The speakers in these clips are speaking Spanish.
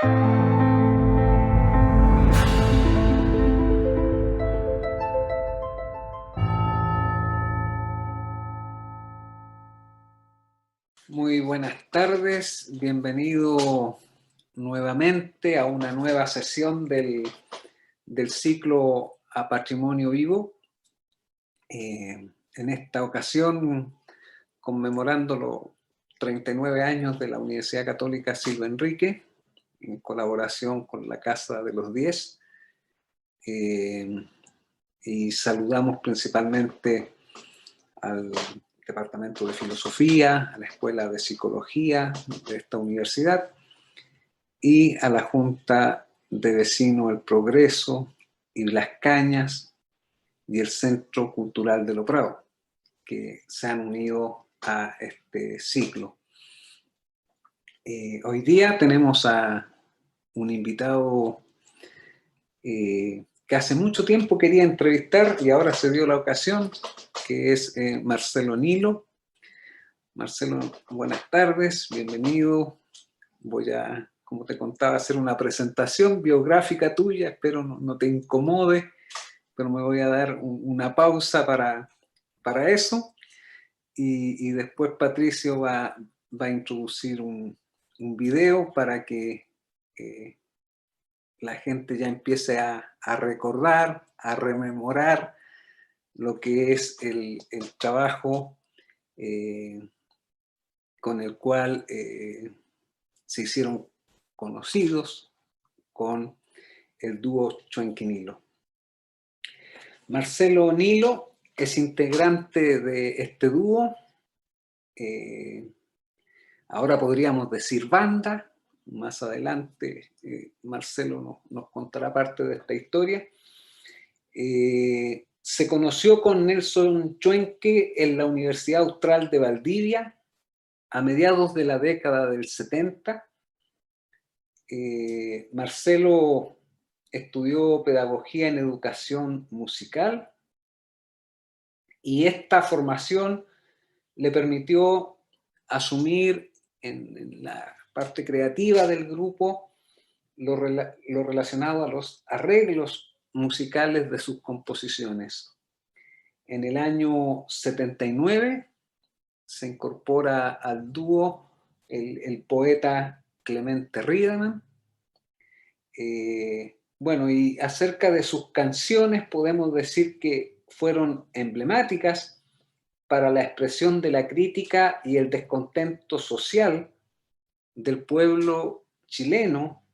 Muy buenas tardes, bienvenido nuevamente a una nueva sesión del ciclo A Patrimonio Vivo. En esta ocasión, conmemorando los 39 años de la Universidad Católica Silva Enrique, en colaboración con la Casa de los 10, y saludamos principalmente al Departamento de Filosofía, a la Escuela de Psicología de esta universidad y a la Junta de Vecinos El Progreso y Las Cañas y el Centro Cultural de Lo Prado, que se han unido a este ciclo. Hoy día tenemos a un invitado que hace mucho tiempo quería entrevistar y ahora se dio la ocasión, que es Marcelo Nilo. Marcelo, buenas tardes, bienvenido. Voy a, como te contaba, hacer una presentación biográfica tuya, espero no te incomode, pero me voy a dar una pausa para eso. Y después Patricio va a introducir un video para que la gente ya empiece a recordar, a rememorar lo que es el trabajo con el cual se hicieron conocidos con el dúo Chuenqui Nilo. Marcelo Nilo es integrante de este dúo, ahora podríamos decir banda. Más adelante Marcelo nos contará parte de esta historia. Se conoció con Nelson Chuenque en la Universidad Austral de Valdivia a mediados de la década del 70. Marcelo estudió pedagogía en educación musical y esta formación le permitió asumir en la parte creativa del grupo lo relacionado a los arreglos musicales de sus composiciones. En el año 79 se incorpora al dúo el poeta Clemente Riedemann. Bueno, y acerca de sus canciones podemos decir que fueron emblemáticas para la expresión de la crítica y el descontento social del pueblo chileno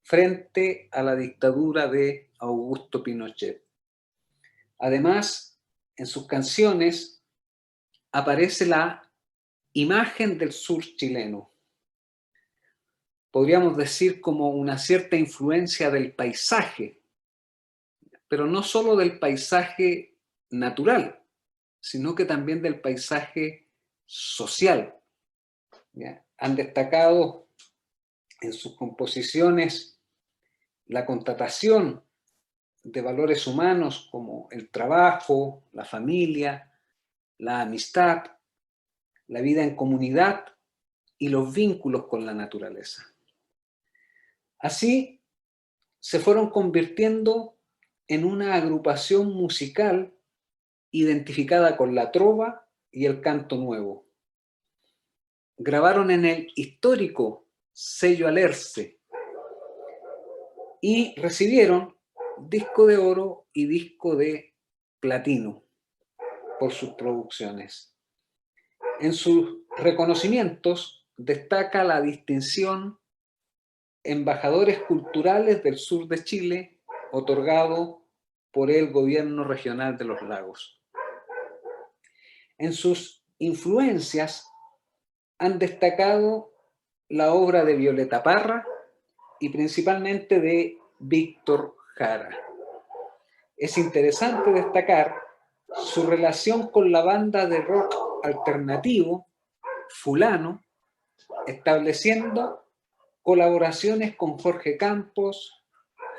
frente a la dictadura de Augusto Pinochet. Además, en sus canciones aparece la imagen del sur chileno. Podríamos decir como una cierta influencia del paisaje, pero no solo del paisaje natural, sino que también del paisaje social. ¿Ya? Han destacado en sus composiciones la constatación de valores humanos como el trabajo, la familia, la amistad, la vida en comunidad y los vínculos con la naturaleza. Así se fueron convirtiendo en una agrupación musical identificada con la trova y el canto nuevo. Grabaron en el histórico sello Alerce y recibieron disco de oro y disco de platino por sus producciones. En sus reconocimientos destaca la distinción Embajadores Culturales del Sur de Chile, otorgado por el Gobierno Regional de los Lagos. En sus influencias han destacado la obra de Violeta Parra y principalmente de Víctor Jara. Es interesante destacar su relación con la banda de rock alternativo Fulano, estableciendo colaboraciones con Jorge Campos,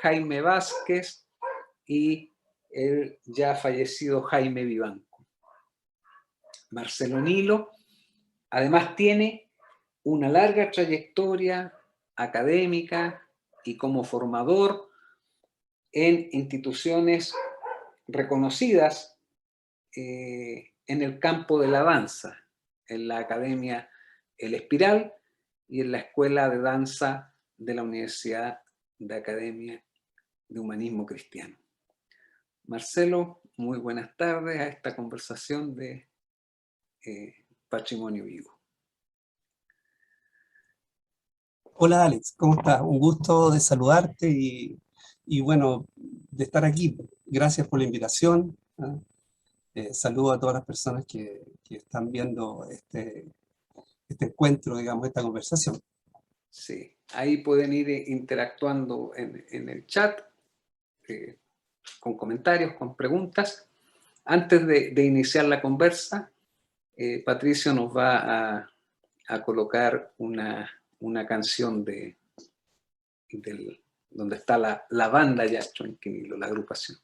Jaime Vázquez y el ya fallecido Jaime Vivanco. Marcelo Nilo además tiene una larga trayectoria académica y como formador en instituciones reconocidas en el campo de la danza, en la Academia El Espiral y en la Escuela de Danza de la Universidad de Academia de Humanismo Cristiano. Marcelo, muy buenas tardes a esta conversación de Patrimonio Vivo. Hola Alex, ¿cómo estás? Un gusto de saludarte y bueno, de estar aquí. Gracias por la invitación. Saludo a todas las personas que están viendo este encuentro, digamos, esta conversación. Sí, ahí pueden ir interactuando en el chat, con comentarios, con preguntas. Antes de iniciar la conversa, Patricio nos va a colocar una canción donde está la banda Yacho en Quinilo, la agrupación.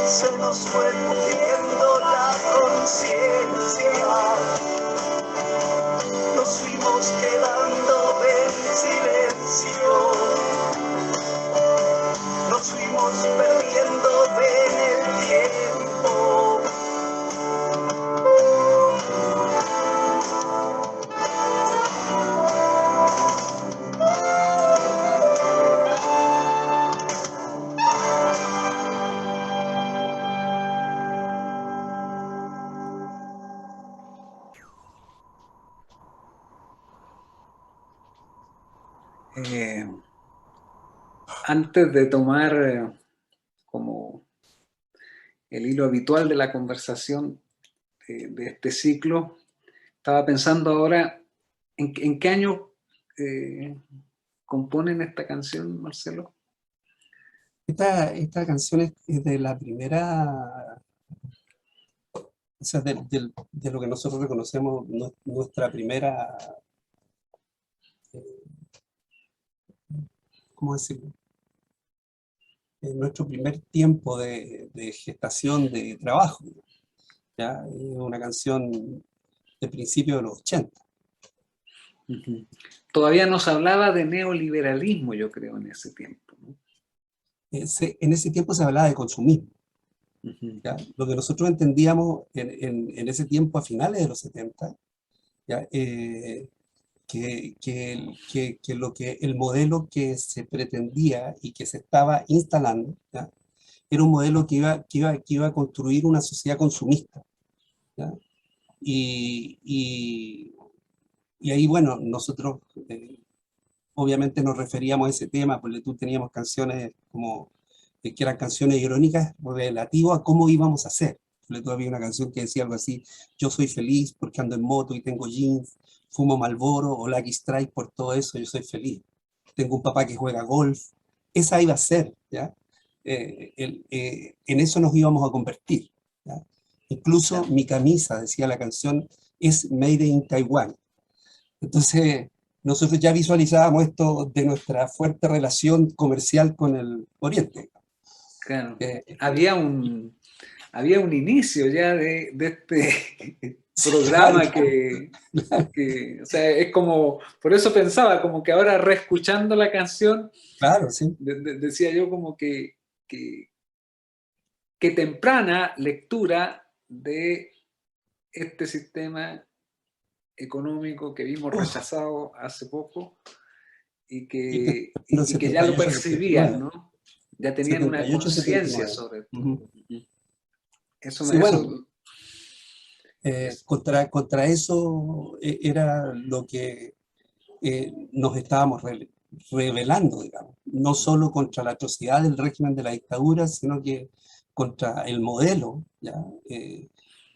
Se nos fue muriendo la conciencia. Nos fuimos quedando en silencio. Nos fuimos perdiendo en el tiempo. Antes de tomar como el hilo habitual de la conversación de este ciclo, estaba pensando ahora en qué año componen esta canción, Marcelo. Esta canción es de la primera, o sea, de lo que nosotros reconocemos nuestra primera, ¿cómo decirlo? Nuestro primer tiempo de gestación de trabajo, ¿ya? Es una canción de principios de los 80. Todavía nos hablaba de neoliberalismo, yo creo, en ese tiempo, ¿no? En ese tiempo se hablaba de consumismo. ¿Ya? Lo que nosotros entendíamos en ese tiempo, a finales de los 70, ¿ya? El modelo que se pretendía y que se estaba instalando, ¿ya? Era un modelo que iba a construir una sociedad consumista, ¿ya? Y ahí, bueno, nosotros obviamente nos referíamos a ese tema, porque tú teníamos canciones como, que eran canciones irónicas relativas a cómo íbamos a hacer. Tú había una canción que decía algo así: yo soy feliz porque ando en moto y tengo jeans, fumo Marlboro o Lucky Strike, por todo eso yo soy feliz. Tengo un papá que juega golf. Esa iba a ser, ¿ya? En eso nos íbamos a convertir, ¿ya? Incluso mi camisa, decía la canción, es Made in Taiwan. Entonces, nosotros ya visualizábamos esto de nuestra fuerte relación comercial con el Oriente. Claro. Había un inicio ya de este programa que, o sea, es como, por eso pensaba, como que ahora reescuchando la canción, claro, sí. Decía yo como que temprana lectura de este sistema económico que vimos rechazado hace poco y que ya lo 78, percibían, 79. ¿no? Ya tenían una 78, conciencia 79. sobre esto. Eso, Sí, bueno, es, contra eso era lo que nos estábamos rebelando, digamos. No solo contra la atrocidad del régimen de la dictadura, sino que contra el modelo, ¿ya?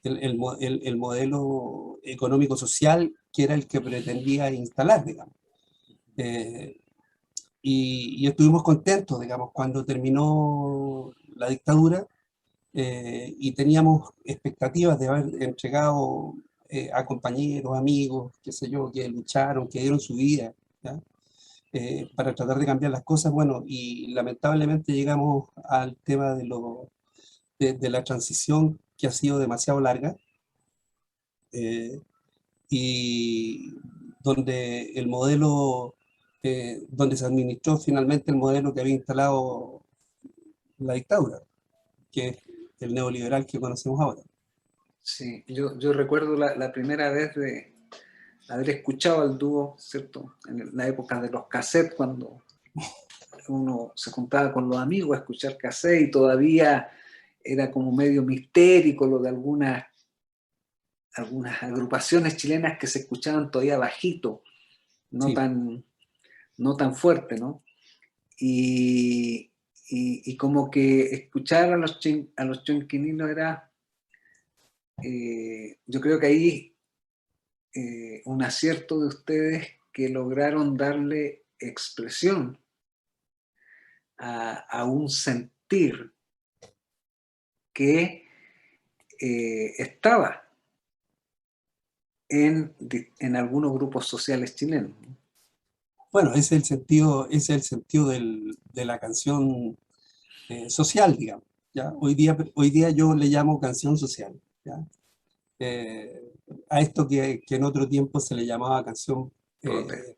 El modelo económico-social que era el que pretendía instalar, digamos. Y estuvimos contentos, digamos, cuando terminó la dictadura, y teníamos expectativas de haber entregado a compañeros, amigos, qué sé yo, que lucharon, que dieron su vida, ¿ya? Para tratar de cambiar las cosas. Bueno, y lamentablemente llegamos al tema de la transición, que ha sido demasiado larga, y donde el modelo, donde se administró finalmente el modelo que había instalado la dictadura, que es el neoliberal que conocemos ahora. Sí, yo recuerdo la primera vez de haber escuchado al dúo, ¿cierto? En la época de los cassettes, cuando uno se juntaba con los amigos a escuchar cassette y todavía era como medio mistérico lo de algunas agrupaciones chilenas que se escuchaban todavía bajito, no, Sí. no tan fuerte, ¿no? Y como que escuchar a los chonquininos era, yo creo que ahí un acierto de ustedes que lograron darle expresión a un sentir que estaba en algunos grupos sociales chilenos. Bueno, ese es el sentido de la canción social, digamos, ¿ya? Hoy día yo le llamo canción social, ¿ya? a esto que en otro tiempo se le llamaba canción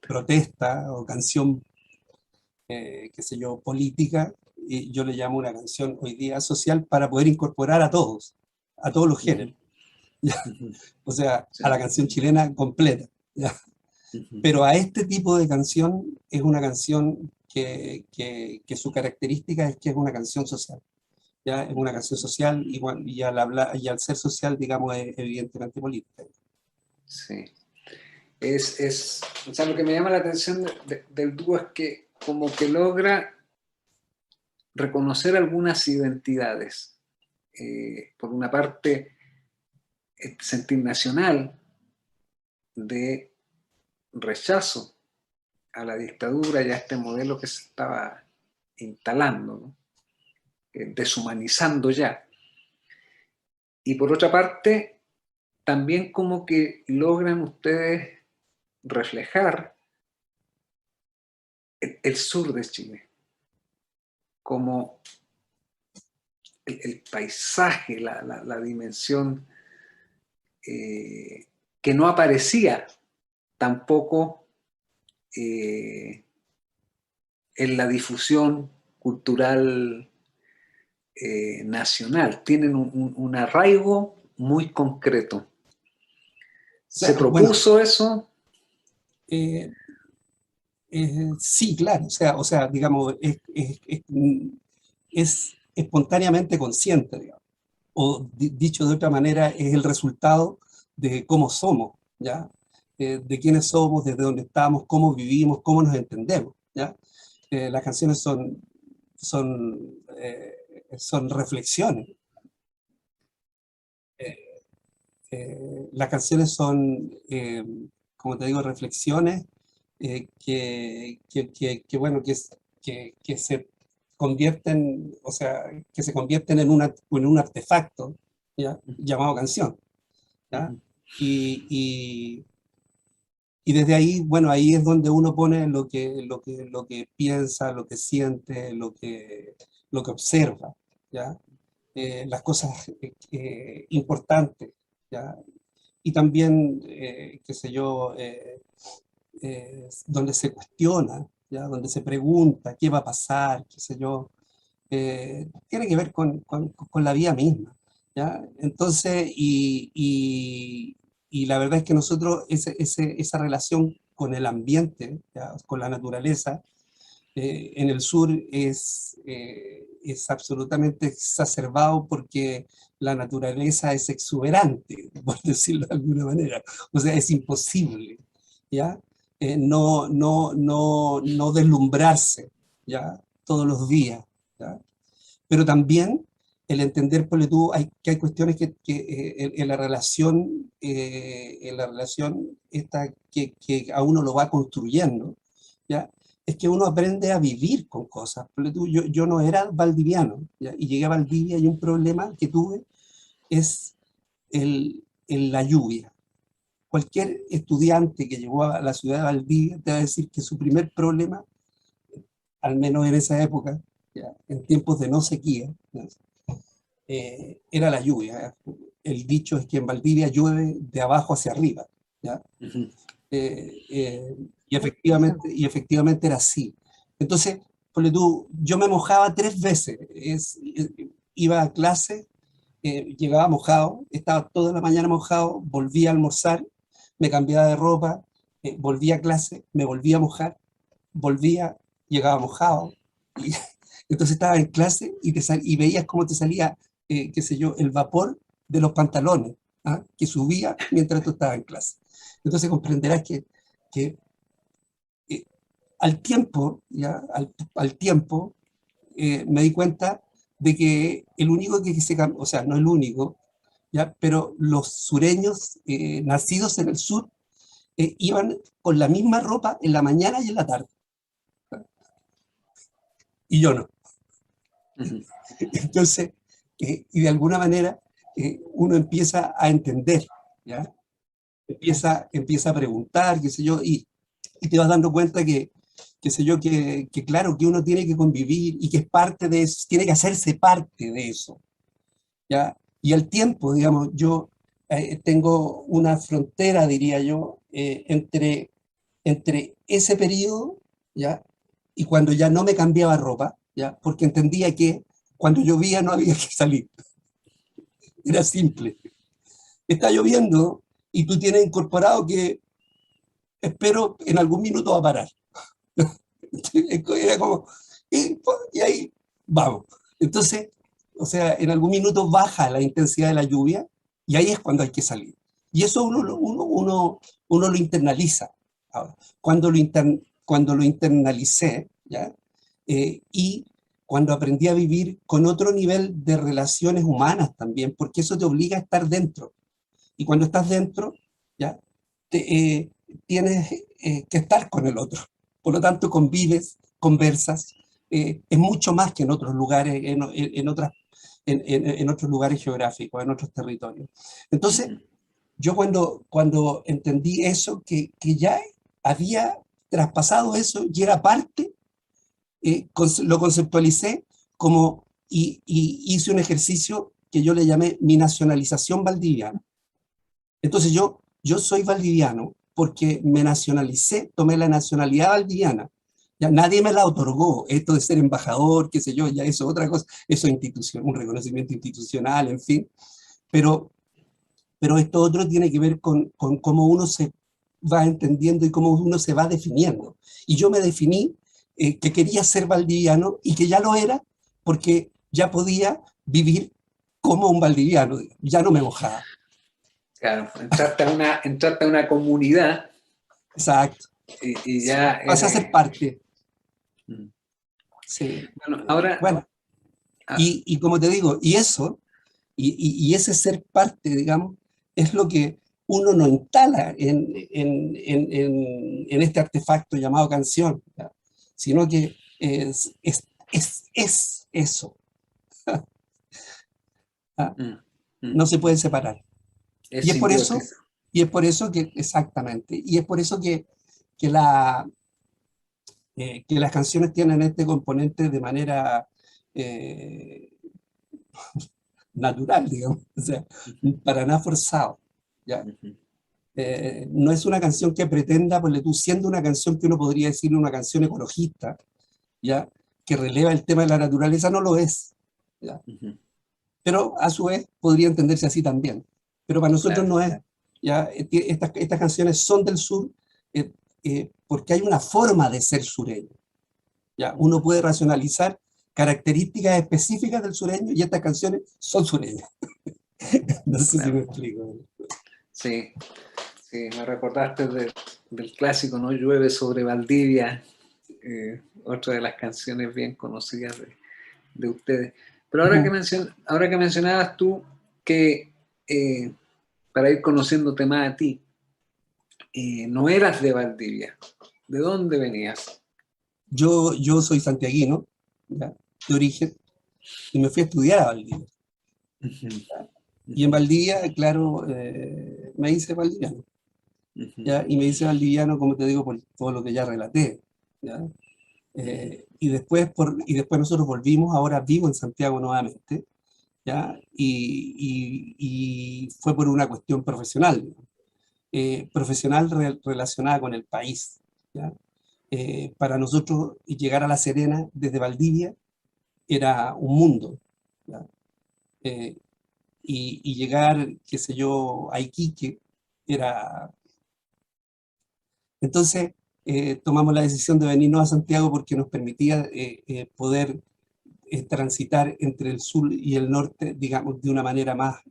protesta o canción, qué sé yo, política, y yo le llamo una canción hoy día social para poder incorporar a todos los géneros. ¿Ya? O sea, a la canción chilena completa, ¿ya? Pero a este tipo de canción es una canción que su característica es que es una canción social. ¿Ya? Es una canción social y al ser social, digamos, es evidentemente política. Sí. O sea, lo que me llama la atención del dúo es que como que logra reconocer algunas identidades. Por una parte, este sentir nacional de rechazo a la dictadura y a este modelo que se estaba instalando, ¿no? Deshumanizando ya. Y por otra parte, también como que logran ustedes reflejar el sur de Chile, como el paisaje, la dimensión que no aparecía tampoco en la difusión cultural nacional. Tienen un arraigo muy concreto. ¿Se propuso bueno, eso? Sí, claro, o sea, digamos, es espontáneamente consciente, digamos. O dicho de otra manera, es el resultado de cómo somos, ¿ya? De quiénes somos, desde dónde estamos, cómo vivimos, cómo nos entendemos, ¿ya? Las canciones son reflexiones. Las canciones son, como te digo, reflexiones bueno, que se convierten, o sea, que se convierten en un artefacto, ¿ya? Llamado canción, ¿ya? Y desde ahí, bueno, ahí es donde uno pone lo que piensa, lo que siente, lo que observa, ¿ya? Las cosas importantes, ¿ya? Y también, qué sé yo, donde se cuestiona, ¿ya? Donde se pregunta qué va a pasar, qué sé yo, tiene que ver con la vida misma, ¿ya? Entonces, y la verdad es que nosotros esa relación con el ambiente, ¿ya? Con la naturaleza, en el sur es absolutamente exacerbado porque la naturaleza es exuberante, por decirlo de alguna manera. O sea, es imposible, ¿ya? No deslumbrarse, ¿ya? Todos los días, ¿ya? Pero también el entender, ponle tú, que hay cuestiones en la relación esta que a uno lo va construyendo, ¿ya? Es que uno aprende a vivir con cosas. Ponle tú, yo no era valdiviano, ¿ya? Y llegué a Valdivia y un problema que tuve es la lluvia. Cualquier estudiante que llegó a la ciudad de Valdivia te va a decir que su primer problema, al menos en esa época, ¿ya? En tiempos de no sequía, ¿ya? Era la lluvia. El dicho es que en Valdivia llueve de abajo hacia arriba, ¿ya? Y efectivamente era así. Entonces, ponle tú, yo me mojaba 3 veces. Iba a clase, llegaba mojado, estaba toda la mañana mojado, volvía a almorzar, me cambiaba de ropa, volvía a clase, me volvía a mojar, volvía, llegaba mojado. Y, entonces estaba en clase y veías cómo te salía, qué sé yo, el vapor de los pantalones, ¿ah? Que subía mientras tú estabas en clase. Entonces comprenderás que al tiempo, ¿ya? Al tiempo, me di cuenta de que el único que se cambió, o sea, no el único, ¿ya? Pero los sureños nacidos en el sur iban con la misma ropa en la mañana y en la tarde. Y yo no. Entonces, y de alguna manera, uno empieza a entender, ¿ya? Empieza a preguntar, qué sé yo, y te vas dando cuenta qué sé yo, que claro, que uno tiene que convivir y que es parte de eso, tiene que hacerse parte de eso, ¿ya? Y al tiempo, digamos, yo tengo una frontera, diría yo, entre ese periodo, ¿ya? Y cuando ya no me cambiaba ropa, ¿ya? Porque entendía que cuando llovía no había que salir. Era simple. Está lloviendo y tú tienes incorporado que espero en algún minuto va a parar. Era como, y ahí vamos. Entonces, o sea, en algún minuto baja la intensidad de la lluvia y ahí es cuando hay que salir. Y eso uno lo internaliza. Ahora, cuando lo internalicé, ¿ya? Y cuando aprendí a vivir con otro nivel de relaciones humanas también, porque eso te obliga a estar dentro. Y cuando estás dentro, ¿ya? Te, tienes que estar con el otro. Por lo tanto, convives, conversas. Es mucho más que en otros lugares, en otros lugares geográficos, en otros territorios. Entonces, yo cuando entendí eso, que ya había traspasado eso y era parte, lo conceptualicé como, y hice un ejercicio que yo le llamé mi nacionalización valdiviana. Entonces yo soy valdiviano porque me nacionalicé, tomé la nacionalidad valdiviana. Ya nadie me la otorgó, esto de ser embajador, qué sé yo, ya eso es otra cosa, eso es un reconocimiento institucional, en fin. Pero, pero esto otro tiene que ver con cómo uno se va entendiendo y cómo uno se va definiendo. Y yo me definí que quería ser valdiviano y que ya lo era porque ya podía vivir como un valdiviano, ya no me mojaba. Claro, entrarte a una comunidad Exacto. y Sí, ya pasa a ser eres... parte. Mm. Sí. Bueno, ahora, Bueno, ah, y como te digo, y eso, y ese ser parte, digamos, es lo que uno no instala en este artefacto llamado canción, ¿ya? Sino que es eso. ¿Ah? mm, mm, No se puede separar. es Y es por eso, simbiosis. exactamente, y es por eso que, la, que las canciones tienen este componente de manera eh, natural, digamos, o sea, Ujú, para nada forzado, ¿ya? ujú. No es una canción que pretenda, pues tú, siendo una canción que uno podría decir una canción ecologista, ¿ya? Que releva el tema de la naturaleza, no lo es, ¿ya? Ujú. Pero a su vez podría entenderse así también. Pero para nosotros Claro. no es, ¿ya? Estas canciones son del sur porque hay una forma de ser sureño, ¿ya? Uno puede racionalizar características específicas del sureño y estas canciones son sureñas. No sé si me Claro. explico. Sí, sí, me recordaste del clásico, ¿no? Llueve sobre Valdivia, otra de las canciones bien conocidas de ustedes. Pero Ujú. ahora que mencionabas tú que, eh, para ir conociéndote más a ti, no eras de Valdivia. ¿De dónde venías? Yo soy santiaguino, ¿ya? De origen, y me fui a estudiar a Valdivia. Ujú, Y en ujú, Valdivia, claro, me hice valdiviano, ujú, ¿ya? Y me hice valdiviano, como te digo, por todo lo que ya relaté, ¿ya? ujú. Y después nosotros volvimos, ahora vivo en Santiago nuevamente, ¿ya? Y fue por una cuestión profesional, profesional relacionada con el país, ¿ya? Para nosotros llegar a La Serena desde Valdivia era un mundo, ¿ya? Eh, y llegar, qué sé yo, a Iquique era... Entonces tomamos la decisión de venirnos a Santiago porque nos permitía poder transitar entre el sur y el norte, digamos, de una manera más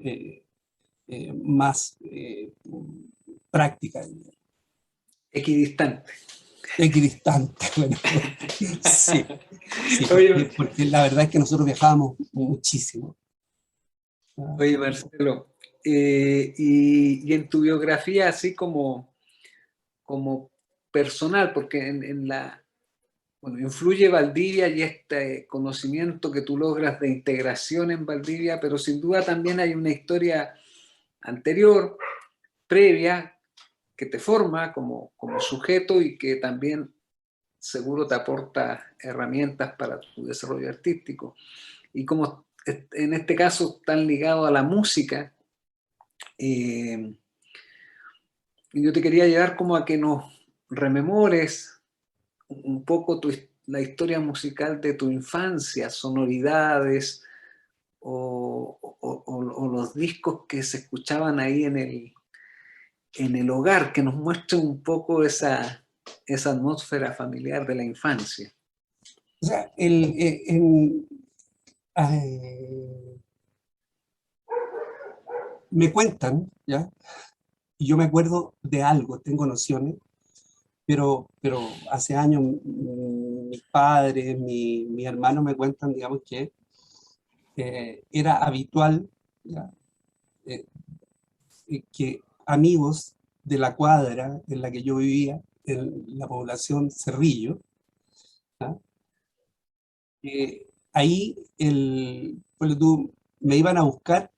práctica, Equidistante. equidistante. Bueno, sí, sí, Oye, porque la verdad es que nosotros viajábamos muchísimo. ¿No? oye, Marcelo, y en tu biografía, así como personal, porque en la, bueno, influye Valdivia y este conocimiento que tú logras de integración en Valdivia, pero sin duda también hay una historia anterior, previa, que te forma como sujeto y que también seguro te aporta herramientas para tu desarrollo artístico. Y como en este caso están ligados a la música, Eh, y yo te quería llevar como a que nos rememores un poco la historia musical de tu infancia, sonoridades o los discos que se escuchaban ahí en el hogar, que nos muestren un poco esa atmósfera familiar de la infancia. O sea, me cuentan, ¿ya? Y yo me acuerdo de algo, tengo nociones, pero hace años mis padres, mi hermano me cuentan, digamos, que era habitual, ¿ya? Eh, que amigos de la cuadra en la que yo vivía, en la población Cerrillo, ¿ya? Ahí ponle tú, me iban a buscar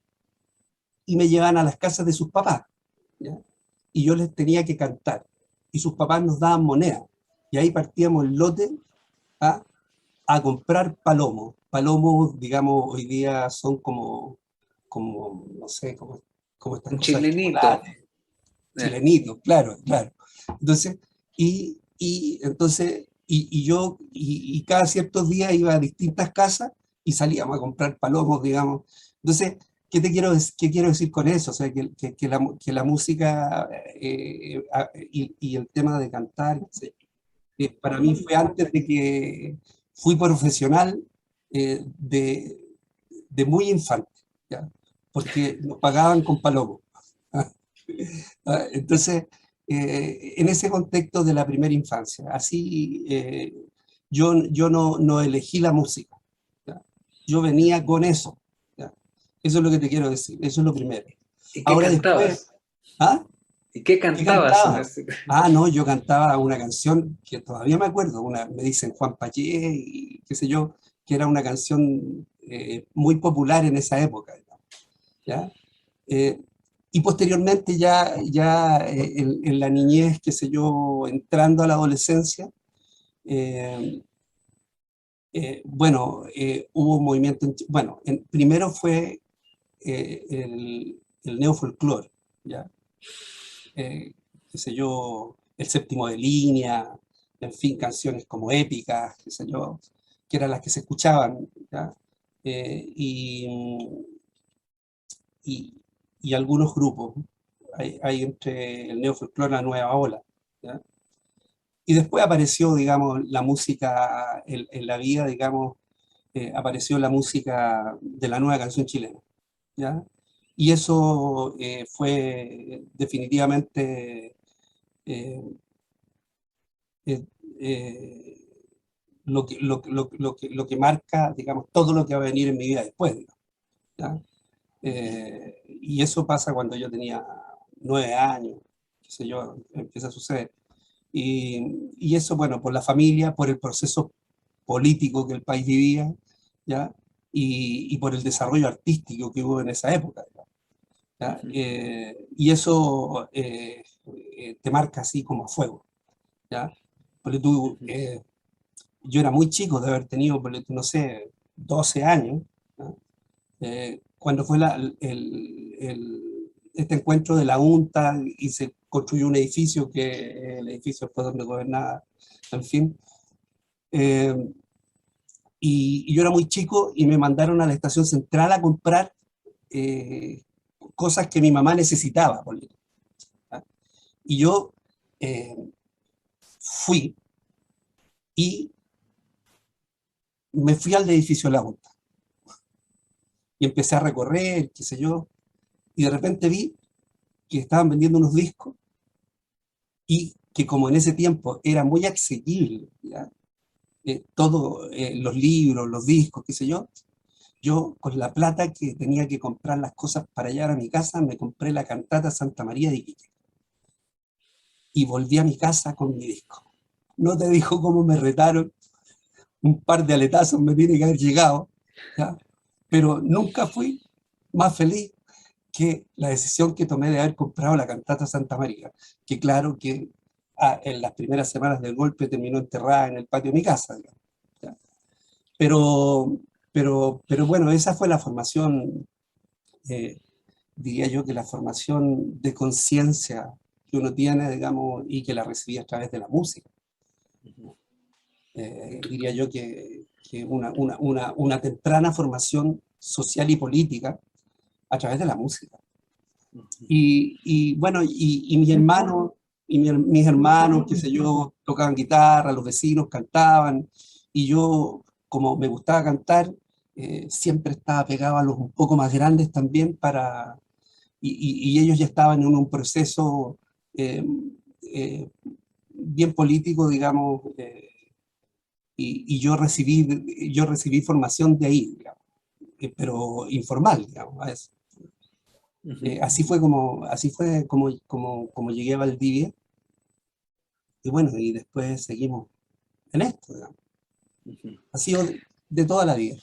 y me llevaban a las casas de sus papás, ¿ya? Y yo les tenía que cantar, y sus papás nos daban moneda, y ahí partíamos el lote a, a comprar palomos. Palomos, digamos, hoy día son no sé, como estas Un cosas de chilenito. chocolate, chilenitos, claro, claro. Entonces, y cada ciertos días iba a distintas casas y salíamos a comprar palomos, digamos. Entonces, ¿qué quiero decir con eso? O sea, que la música y el tema de cantar, ¿sí? Para mí fue antes de que fui profesional de muy infante, ¿ya? Porque nos pagaban con palomos. Entonces, en ese contexto de la primera infancia, así yo no elegí la música, ¿ya? Yo venía con eso, ¿ya? Eso es lo que te quiero decir, eso es lo primero. ¿Y qué Ahora después, cantabas? ¿ah? ¿Y qué ¿Qué cantabas en cantaba? ese? Ah, no, yo cantaba una canción que todavía me acuerdo, me dicen Juan Payé y qué sé yo, que era una canción muy popular en esa época, ¿ya? Eh, y posteriormente en la niñez, qué sé yo, entrando a la adolescencia, eh, hubo un movimiento, bueno, primero fue el neofolclore, ¿ya? Qué sé yo, el séptimo de línea, en fin, canciones como épicas, qué sé yo, que eran las que se escuchaban, ¿ya? Eh, y, y, y algunos grupos. Hay entre el neofolclore y la nueva ola, ¿ya? Y después apareció, digamos, la música en la vida, digamos, apareció la música de la nueva canción chilena, ¿ya? Y eso fue definitivamente eh, eh, eh, lo que marca, digamos, todo lo que va a venir en mi vida después, digamos, ¿ya? Y eso pasa cuando yo tenía 9 años, qué sé yo, empieza a suceder. Y eso, bueno, por la familia, por el proceso político que el país vivía, ¿ya? Y por el desarrollo artístico que hubo en esa época, ¿ya? Y eso te marca así como a fuego, ¿ya? Porque yo era muy chico de haber tenido, no sé, 12 años, ¿no? Cuando fue este encuentro de la UNTA y se construyó un edificio el edificio fue donde gobernaba, en fin. Eh, y yo era muy chico y me mandaron a la estación central a comprar eh, cosas que mi mamá necesitaba. ¿Ah? Y yo eh, fui y me fui al edificio de la UNTA y empecé a recorrer, qué sé yo, y de repente vi que estaban vendiendo unos discos y que como en ese tiempo era muy asequible, ¿ya? Todos los libros, los discos, qué sé yo con la plata que tenía que comprar las cosas para llevar a mi casa, me compré la cantata Santa María de Iquique y volví a mi casa con mi disco. No te dijo cómo me retaron, un par de aletazos me tiene que haber llegado, ¿ya? Pero nunca fui más feliz que la decisión que tomé de haber comprado la cantata Santa María, que claro que en las primeras semanas del golpe terminó enterrada en el patio de mi casa, digamos, ¿ya? Pero bueno, esa fue la formación diría yo que la formación de conciencia que uno tiene, digamos, y que la recibí a través de la música. Diría yo que una temprana formación social y política a través de la música. Y bueno, y mis hermanos, mis hermanos, qué sé yo, tocaban guitarra, los vecinos cantaban, y yo, como me gustaba cantar, siempre estaba pegado a los un poco más grandes también y ellos ya estaban en un proceso eh, eh, bien político, digamos, y yo recibí formación de ahí, digamos, pero informal, digamos, a eso. Así fue como llegué a Valdivia, y bueno, y después seguimos en esto, digamos. Ha sido de toda la vida.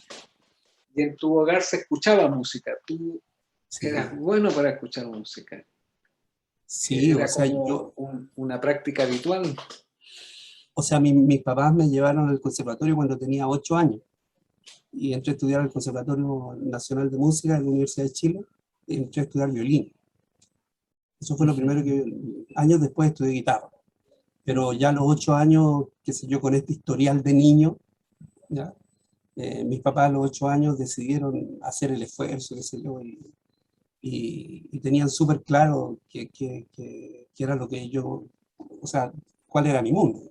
Y en tu hogar se escuchaba música, tú Sí, eras bueno para escuchar música, sí, o era sea, como una práctica habitual. mis papás me llevaron al conservatorio cuando tenía 8 años, y entré a estudiar al Conservatorio Nacional de Música de la Universidad de Chile, y entré a estudiar violín. Eso fue lo primero que, años después estudié guitarra. Pero ya a los 8 años, qué sé yo, con este historial de niño, ¿ya? Mis papás a los 8 años decidieron hacer el esfuerzo, qué sé yo, y tenían súper claro que era lo que yo, o sea, cuál era mi mundo.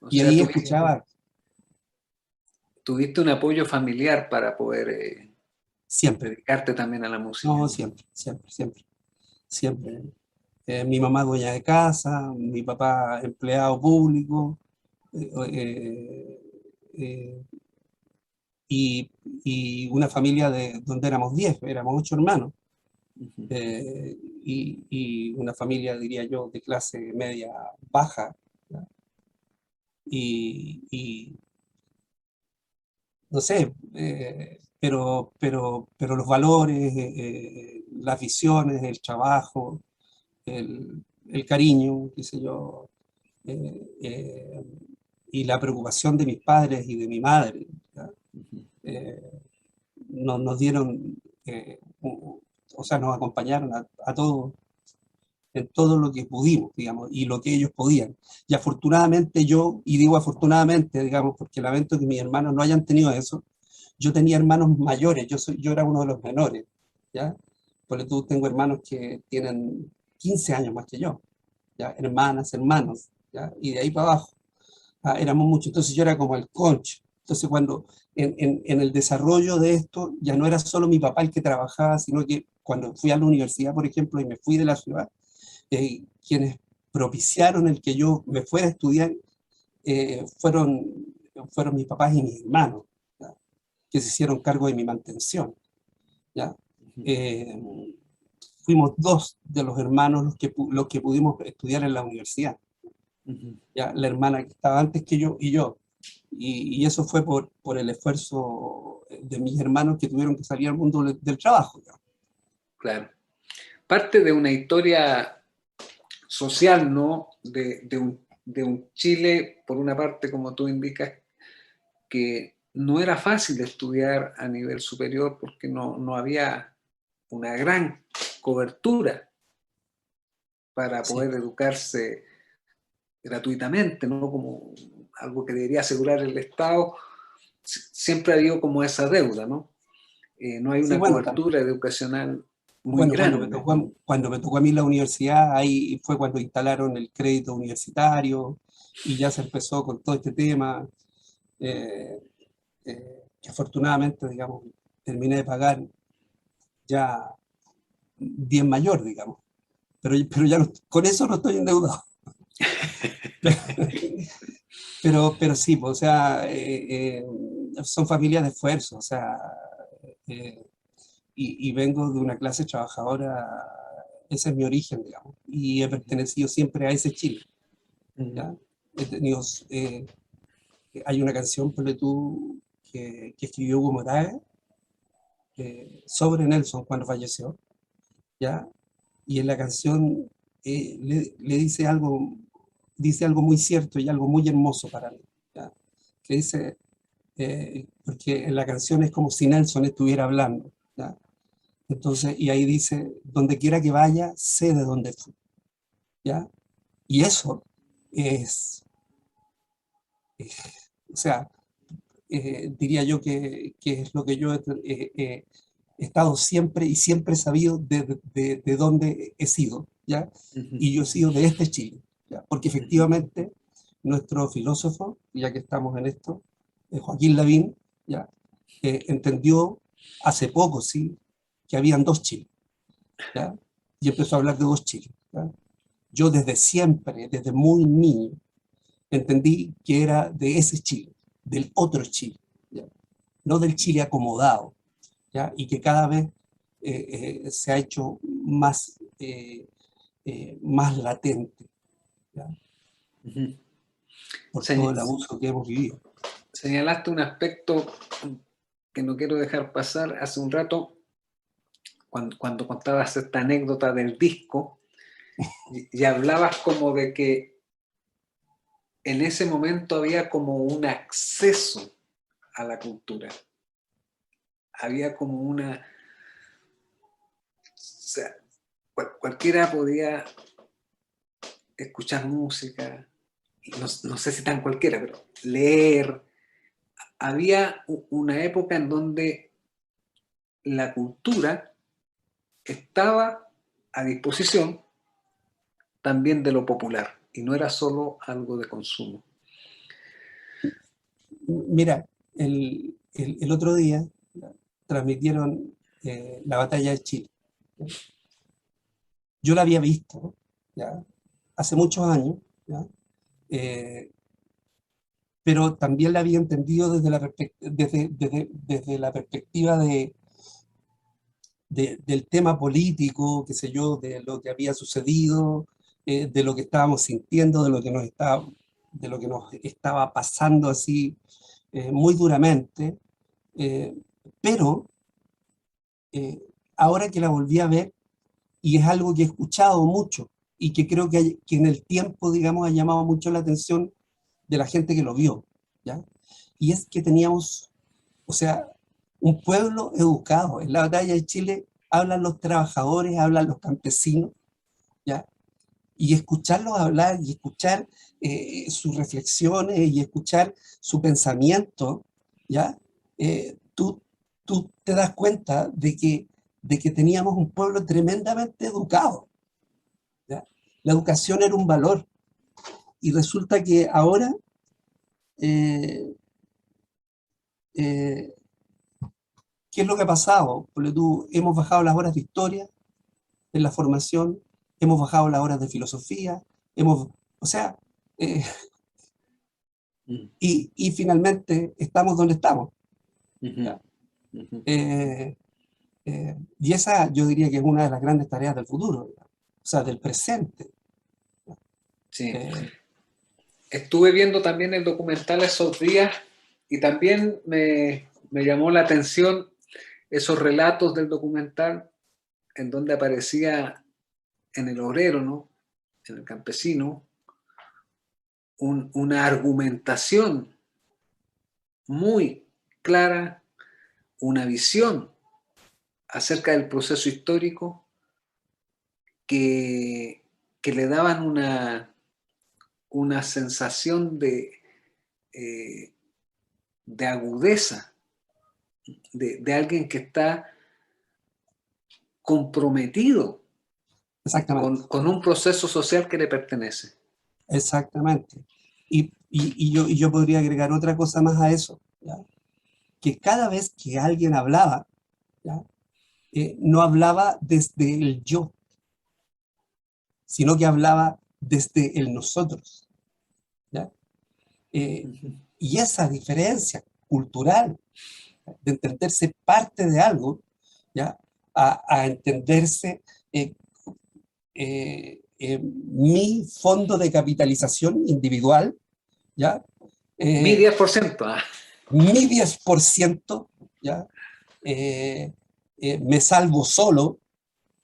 O Y sea, ahí escuchaba tuviste un apoyo familiar para poder siempre, dedicarte también a la música. no, siempre, siempre, siempre, siempre. Mi mamá dueña de casa, mi papá empleado público, eh, eh, y una familia donde éramos 10, éramos 8 hermanos, y una familia, diría yo, de clase media baja, ¿ya? Y no sé, pero los valores, las visiones, el trabajo, el cariño, qué sé yo, eh, eh, y la preocupación de mis padres y de mi madre, ¿ya? Eh, nos dieron, o sea, nos acompañaron a todos en todo lo que pudimos, digamos, y lo que ellos podían. Y afortunadamente yo, y digo afortunadamente, digamos, porque lamento que mis hermanos no hayan tenido eso, yo tenía hermanos mayores, yo era uno de los menores, ¿ya? Porque tú tengo hermanos que tienen 15 años más que yo, ¿ya? Hermanas, hermanos, ¿ya? Y de ahí para abajo. Éramos muchos, entonces yo era como el concho. Entonces cuando en el desarrollo de esto ya no era solo mi papá el que trabajaba, sino que cuando fui a la universidad, por ejemplo, y me fui de la ciudad, quienes propiciaron el que yo me fuera a estudiar fueron mis papás y mis hermanos, ¿ya? Que se hicieron cargo de mi mantención, ¿ya? Eh, Fuimos 2 de los hermanos los que pudimos estudiar en la universidad, ¿ya? La hermana que estaba antes que yo y yo. Y eso fue por el esfuerzo de mis hermanos que tuvieron que salir al mundo del trabajo, ¿ya? Claro. Parte de una historia social, ¿no? De un Chile, por una parte, como tú indicas, que no era fácil estudiar a nivel superior porque no había una gran cobertura para Sí, poder educarse gratuitamente, ¿no? Como algo que debería asegurar el Estado. Siempre ha habido como esa deuda, ¿no? No hay sí, una bueno, cobertura educacional muy bueno, grande. cuando me tocó a mí la universidad, ahí fue cuando instalaron el crédito universitario y ya se empezó con todo este tema, eh, que afortunadamente, digamos, terminé de pagar ya bien mayor, digamos, pero ya con eso no estoy endeudado. Pero sí, pues, o sea, son familias de esfuerzo, o sea, eh, y vengo de una clase trabajadora, ese es mi origen, digamos, y he pertenecido siempre a ese Chile, ¿ya? He tenido, eh, hay una canción, ponle tú, que escribió Hugo Moraes sobre Nelson cuando falleció, ¿ya? Y en la canción le dice algo muy cierto y algo muy hermoso para mí, ¿ya? Que dice, porque en la canción es como si Nelson estuviera hablando, ¿ya? Entonces, y ahí dice, donde quiera que vaya, sé de dónde fui, ¿ya? Y eso es, o sea, diría yo que es lo que yo he estado siempre y siempre he sabido de dónde he sido, ¿ya? Ujú, Y yo he sido de este Chile, ¿ya? Porque ujú, efectivamente nuestro filósofo, ya que estamos en esto, Joaquín Lavín, ¿ya? Entendió hace poco, sí, que habían dos Chiles, ¿ya? Y empezó a hablar de dos Chiles, ¿ya? Yo desde siempre, desde muy niño, entendí que era de ese Chile, del otro Chile, ¿ya? No del Chile acomodado, ¿ya? Y que cada vez se ha hecho más latente, ¿ya? ujú. Por todo Señ- el abuso que hemos vivido. Señalaste un aspecto que no quiero dejar pasar hace un rato, cuando contabas esta anécdota del disco, y hablabas como de que en ese momento había como un acceso a la cultura, había como una, o sea, cualquiera podía escuchar música, no sé si tan cualquiera, pero leer. Había una época en donde la cultura estaba a disposición también de lo popular y no era solo algo de consumo. Mira, el otro día transmitieron la batalla de Chile. Yo la había visto, ¿ya? Hace muchos años, ¿ya? Eh, pero también la había entendido desde la perspectiva del tema político, qué sé yo, de lo que había sucedido, de lo que estábamos sintiendo, de lo que nos estaba pasando así muy duramente. eh, pero eh, ahora que la volví a ver, y es algo que he escuchado mucho, y que creo que en el tiempo, digamos, ha llamado mucho la atención de la gente que lo vio, ¿ya? Y es que teníamos, o sea, un pueblo educado. En la batalla de Chile hablan los trabajadores, hablan los campesinos, ¿ya? Y escucharlos hablar y escuchar sus reflexiones y escuchar su pensamiento, ¿ya? Tú te das cuenta de que teníamos un pueblo tremendamente educado, ¿ya? La educación era un valor y resulta que ahora eh, eh, ¿qué es lo que ha pasado? Porque hemos bajado las horas de historia en la formación, hemos bajado las horas de filosofía, o sea, eh, Mm, y finalmente estamos donde estamos. ujú, ¿Ya? ujú. Eh, y esa yo diría que es una de las grandes tareas del futuro, ¿ya? O sea, del presente. Sí. Eh, Estuve viendo también el documental esos días y también me llamó la atención esos relatos del documental en donde aparecía en el obrero, ¿no? En el campesino, una argumentación muy clara, una visión acerca del proceso histórico que, que le daban una sensación eh, de agudeza, de alguien que está comprometido exactamente, con un proceso social que le pertenece. exactamente. Y yo podría agregar otra cosa más a eso, ¿ya? Que cada vez que alguien hablaba, ¿ya? No hablaba desde el yo, sino que hablaba desde el nosotros, ¿ya? Eh, Ujú, y esa diferencia cultural de entenderse parte de algo, ¿ya? A entenderse eh, mi fondo de capitalización individual, ¿ya? Mi Eh, 10%. Ah. Mi 10%, ¿ya? Me salvo solo,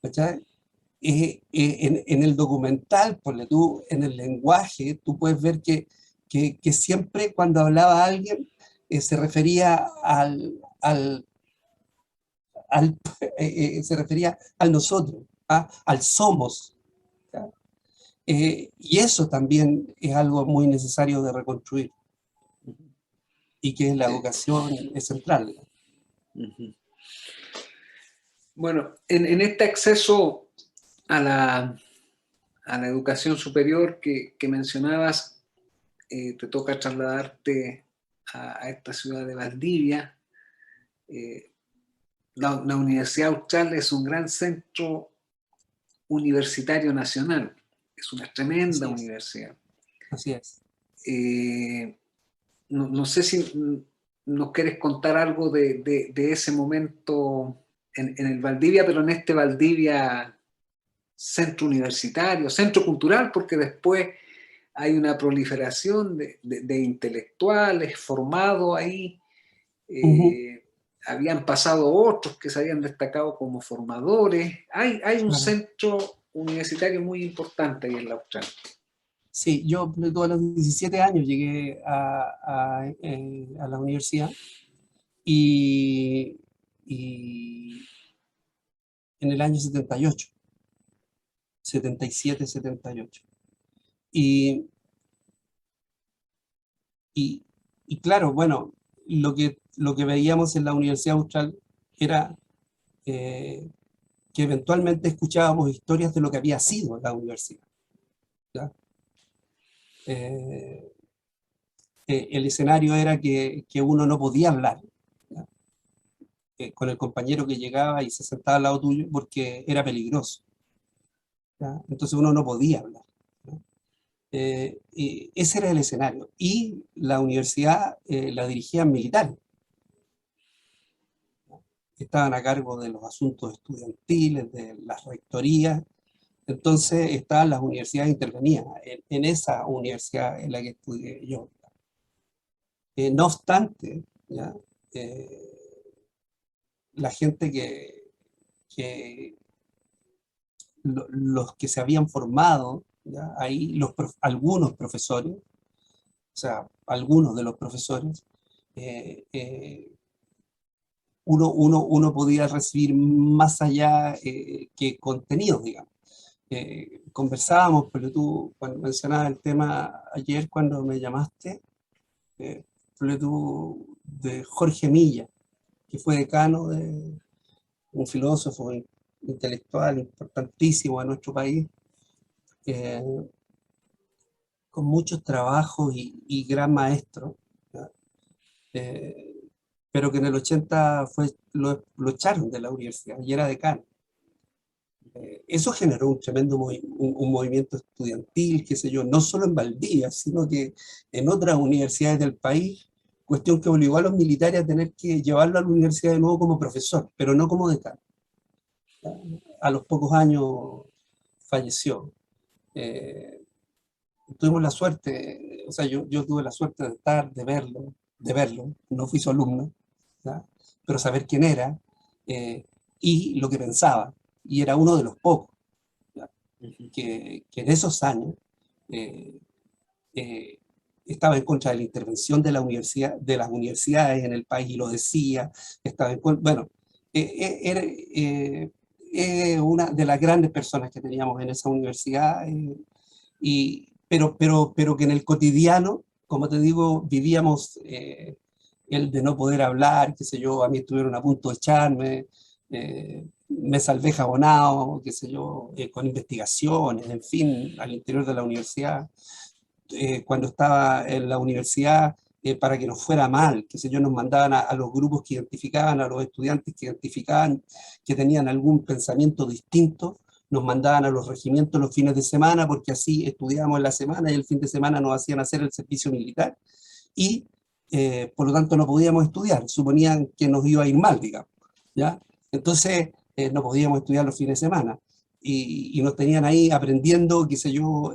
¿cachai? En el documental, en el lenguaje, tú puedes ver que siempre cuando hablaba alguien se refería se refería al nosotros, al somos. ¿Ya? Y eso también es algo muy necesario de reconstruir, y que la Sí. educación es central. Ujú. Bueno, en este acceso a la educación superior que mencionabas, te toca trasladarte a esta ciudad de Valdivia. La Universidad Austral es un gran centro universitario nacional, es una tremenda Así es, universidad. así es. No sé si nos quieres contar algo de ese momento en el Valdivia, pero en este Valdivia centro universitario, centro cultural, porque después hay una proliferación de intelectuales formados ahí. Ujú, Habían pasado otros que se habían destacado como formadores. Hay un claro. centro universitario muy importante ahí en la Austral. Sí, yo a los 17 años llegué a la universidad, y en el año 78, 77, 78. Y, y, y claro, bueno, lo que veíamos en la Universidad Austral era eh, que eventualmente escuchábamos historias de lo que había sido la universidad. ¿Ya? Eh, el escenario era que uno no podía hablar, ¿ya? Con el compañero que llegaba y se sentaba al lado tuyo porque era peligroso, ¿ya? Entonces uno no podía hablar, ¿no? Y ese era el escenario. Y la universidad la dirigían militares, que estaban a cargo de los asuntos estudiantiles, de las rectorías. Entonces estaban las universidades intervenidas en esa universidad en la que estudié yo. No obstante, ¿ya? Eh, la gente que los que se habían formado, ¿ya? Ahí algunos profesores, o sea, algunos de los profesores, eh, eh, uno podía recibir más allá que contenidos, digamos. Conversábamos, pero tú, cuando mencionabas el tema ayer, cuando me llamaste, eh, tú, de Jorge Milla, que fue decano de un filósofo intelectual importantísimo en nuestro país, eh, con muchos trabajos y gran maestro, ¿ya? Eh, pero que en el 80 lo echaron de la universidad y era decano. Eso generó un tremendo un movimiento estudiantil, qué sé yo, no solo en Valdivia, sino que en otras universidades del país, cuestión que obligó a los militares a tener que llevarlo a la universidad de nuevo como profesor, pero no como decano. A los pocos años falleció. Eh, Tuvimos la suerte, o sea, yo tuve la suerte de estar, de verlo, no fui su alumno, ¿ya? Pero saber quién era, eh, y lo que pensaba, y era uno de los pocos, ¿ya? Que en esos años eh, eh, estaba en contra de la intervención de la universidad, de las universidades en el país, y lo decía, estaba en contra, bueno, era una de las grandes personas que teníamos en esa universidad, pero que en el cotidiano, como te digo, vivíamos el de no poder hablar, qué sé yo, a mí estuvieron a punto de echarme, me salvé jabonado, qué sé yo, con investigaciones, en fin, al interior de la universidad. Cuando estaba en la universidad, para que nos fuera mal, qué sé yo, nos mandaban a los grupos que identificaban, a los estudiantes que identificaban que tenían algún pensamiento distinto, nos mandaban a los regimientos los fines de semana, porque así estudiábamos en la semana y el fin de semana nos hacían hacer el servicio militar, y por lo tanto no podíamos estudiar, suponían que nos iba a ir mal, digamos, ¿ya? Entonces no podíamos estudiar los fines de semana, y nos tenían ahí aprendiendo, qué sé yo,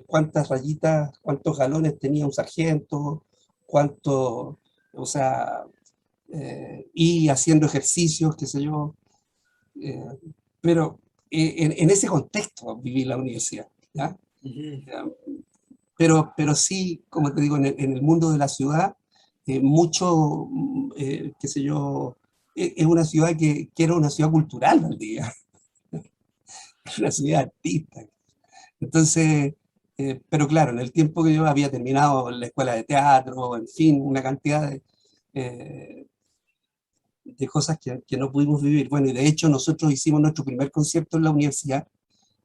cuántas rayitas, cuántos galones tenía un sargento, cuánto, o sea, y haciendo ejercicios, qué sé yo, eh, pero en ese contexto viví la universidad, ¿ya? Pero sí, como te digo, en el mundo de la ciudad, mucho, qué sé yo, es una ciudad que era una ciudad cultural, Valdivia, una ciudad artista. Entonces, pero claro, en el tiempo que yo había terminado la escuela de teatro, en fin, una cantidad eh, de cosas que no pudimos vivir. Bueno, y de hecho nosotros hicimos nuestro primer concierto en la universidad,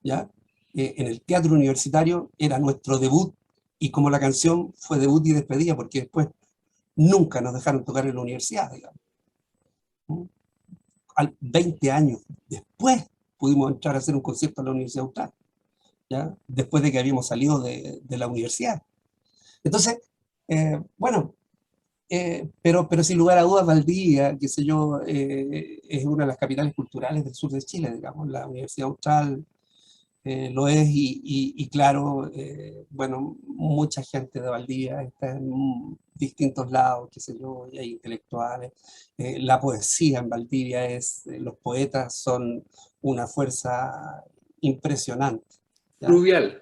¿ya? En el teatro universitario era nuestro debut, y como la canción fue debut y despedida, porque después nunca nos dejaron tocar en la universidad, digamos. 20 años después pudimos entrar a hacer un concierto en la Universidad Austral, ¿ya? Después de que habíamos salido de la universidad. Entonces, bueno, pero sin lugar a dudas, Valdivia, qué sé yo, es una de las capitales culturales del sur de Chile, digamos. La Universidad Austral lo es, y claro, bueno, mucha gente de Valdivia está en distintos lados, qué sé yo, y hay intelectuales. La poesía en Valdivia los poetas son una fuerza impresionante, ¿ya? Fluvial,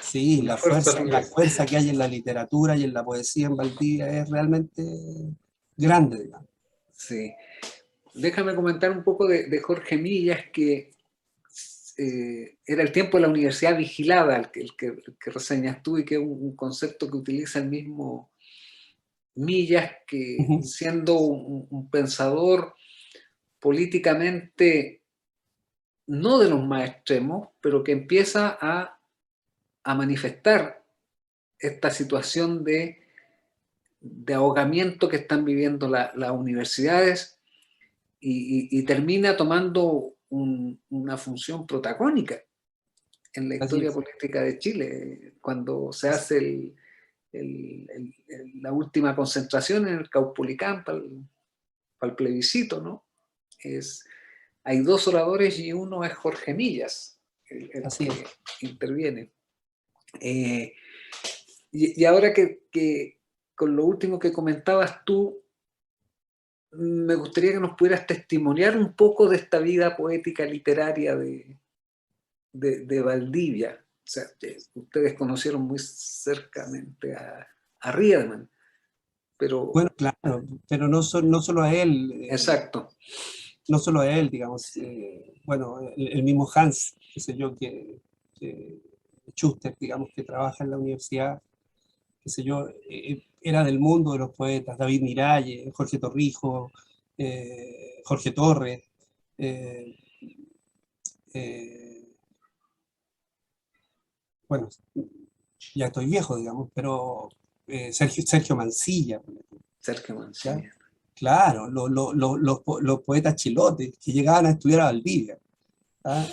Sí, una fuerza la fluvial. fuerza que hay en la literatura y en la poesía en Valdivia es realmente grande, digamos. Sí. Déjame comentar un poco de Jorge Millas, que era el tiempo de la universidad vigilada, el que reseñas tú, y que es un concepto que utiliza el mismo Millas, que Ujú. siendo un pensador políticamente no de los más extremos, pero que empieza a manifestar esta situación de ahogamiento que están viviendo las universidades, y termina tomando una función protagónica en la Así historia es. política de Chile, cuando se hace la última concentración en el Caupolicán para el plebiscito, ¿no? Hay dos oradores y uno es Jorge Millas, el Así es. que interviene. Eh, y ahora que con lo último que comentabas tú, me gustaría que nos pudieras testimoniar un poco de esta vida poética literaria de Valdivia. O sea, ustedes conocieron muy cercamente a Riedemann, pero Bueno, claro, pero no solo a él, exacto, no solo a él, digamos, bueno, el mismo Hans, qué sé yo, que Schuster, digamos, que trabaja en la universidad, qué sé yo, era del mundo de los poetas, David Miralles, Jorge Torrijos, Jorge Torres, eh, eh, bueno, ya estoy viejo, digamos, pero Sergio Mancilla, Sergio ¿ya? Mancilla. Claro, los poetas chilotes que llegaban a estudiar a Valdivia, ¿ah?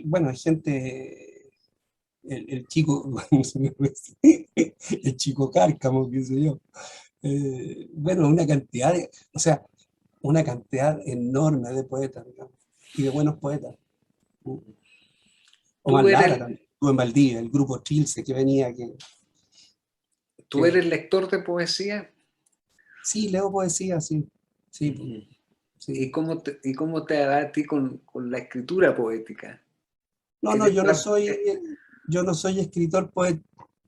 Bueno, hay gente, el chico, el chico Cárcamo, qué sé yo. Bueno, o sea, una cantidad enorme de poetas, digamos, y de buenos poetas. Omar Tú Lara eres, también, estuvo en Valdivia, el grupo Trilce que venía, tú que eres lector de poesía. sí, leo poesía, sí, sí, pues, Ujú. ¿Y sí. cómo te va a ti con la escritura poética? No, no, ¿Eres plan- yo no soy escritor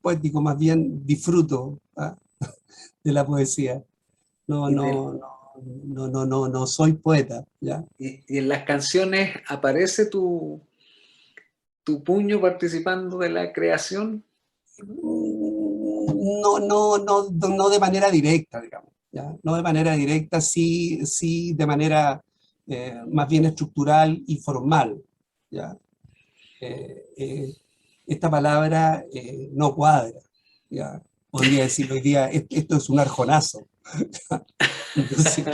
poético, más bien disfruto, ¿ah? De la poesía. No, y, de- no soy poeta, ¿ya? y en las canciones aparece tu puño participando de la creación? No de manera directa, digamos, ¿ya? No de manera directa, sí de manera más bien estructural y formal, ¿ya? Eh, eh, esta palabra no cuadra, ¿ya? Podría decir hoy día, esto es un arjonazo. Entonces,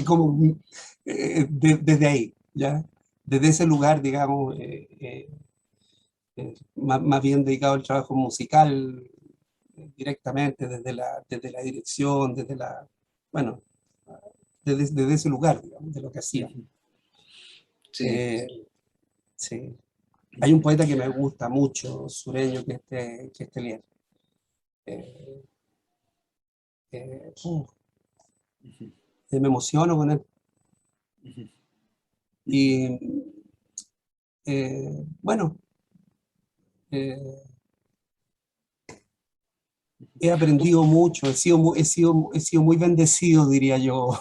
como desde ahí, ¿ya? Desde ese lugar, digamos, más bien dedicado al trabajo musical, directamente, desde la dirección, bueno, desde ese lugar, digamos, de lo que hacía. Ujú. Sí. Eh, sí. Hay un poeta que me gusta mucho, sureño, que es Telier. Eh, uh, Ujú. Me emociono con él. Ujú. Y bueno, eh, he aprendido mucho, he sido muy bendecido, diría yo,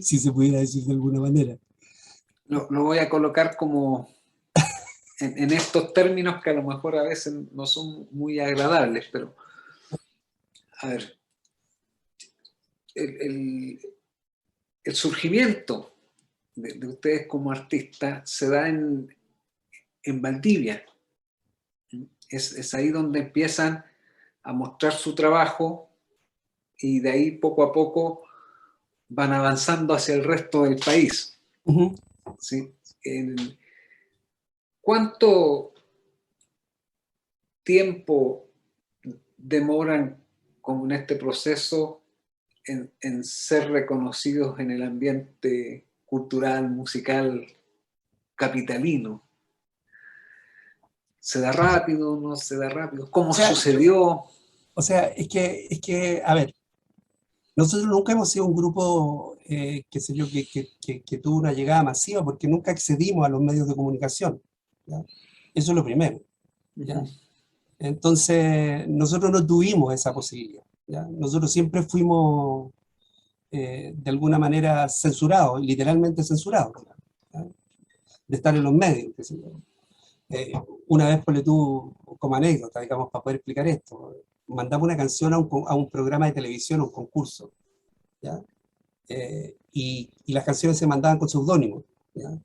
si se pudiera decir de alguna manera. Lo voy a colocar como en estos términos que a lo mejor a veces no son muy agradables, pero a ver, el, el surgimiento de ustedes como artistas se da en Valdivia. Es ahí donde empiezan a mostrar su trabajo y de ahí poco a poco van avanzando hacia el resto del país. Ujú. ¿Sí? ¿Cuánto tiempo demoran con este proceso en ser reconocidos en el ambiente cultural, musical, capitalino? ¿Se da rápido? ¿No se da rápido? ¿Cómo O sea, sucedió? a ver, nosotros nunca hemos sido un grupo, qué sé yo, que tuvo una llegada masiva, porque nunca accedimos a los medios de comunicación, ¿ya? Eso es lo primero, ¿ya? Entonces, nosotros no tuvimos esa posibilidad, ¿ya? Nosotros siempre fuimos, de alguna manera, censurados, literalmente censurados, ¿ya? De estar en los medios, qué sé yo. Eh, una vez, ponle tú, como anécdota, digamos, para poder explicar esto, mandamos una canción a un programa de televisión, a un concurso, ¿ya? Y las canciones se mandaban con seudónimo, ¿ya?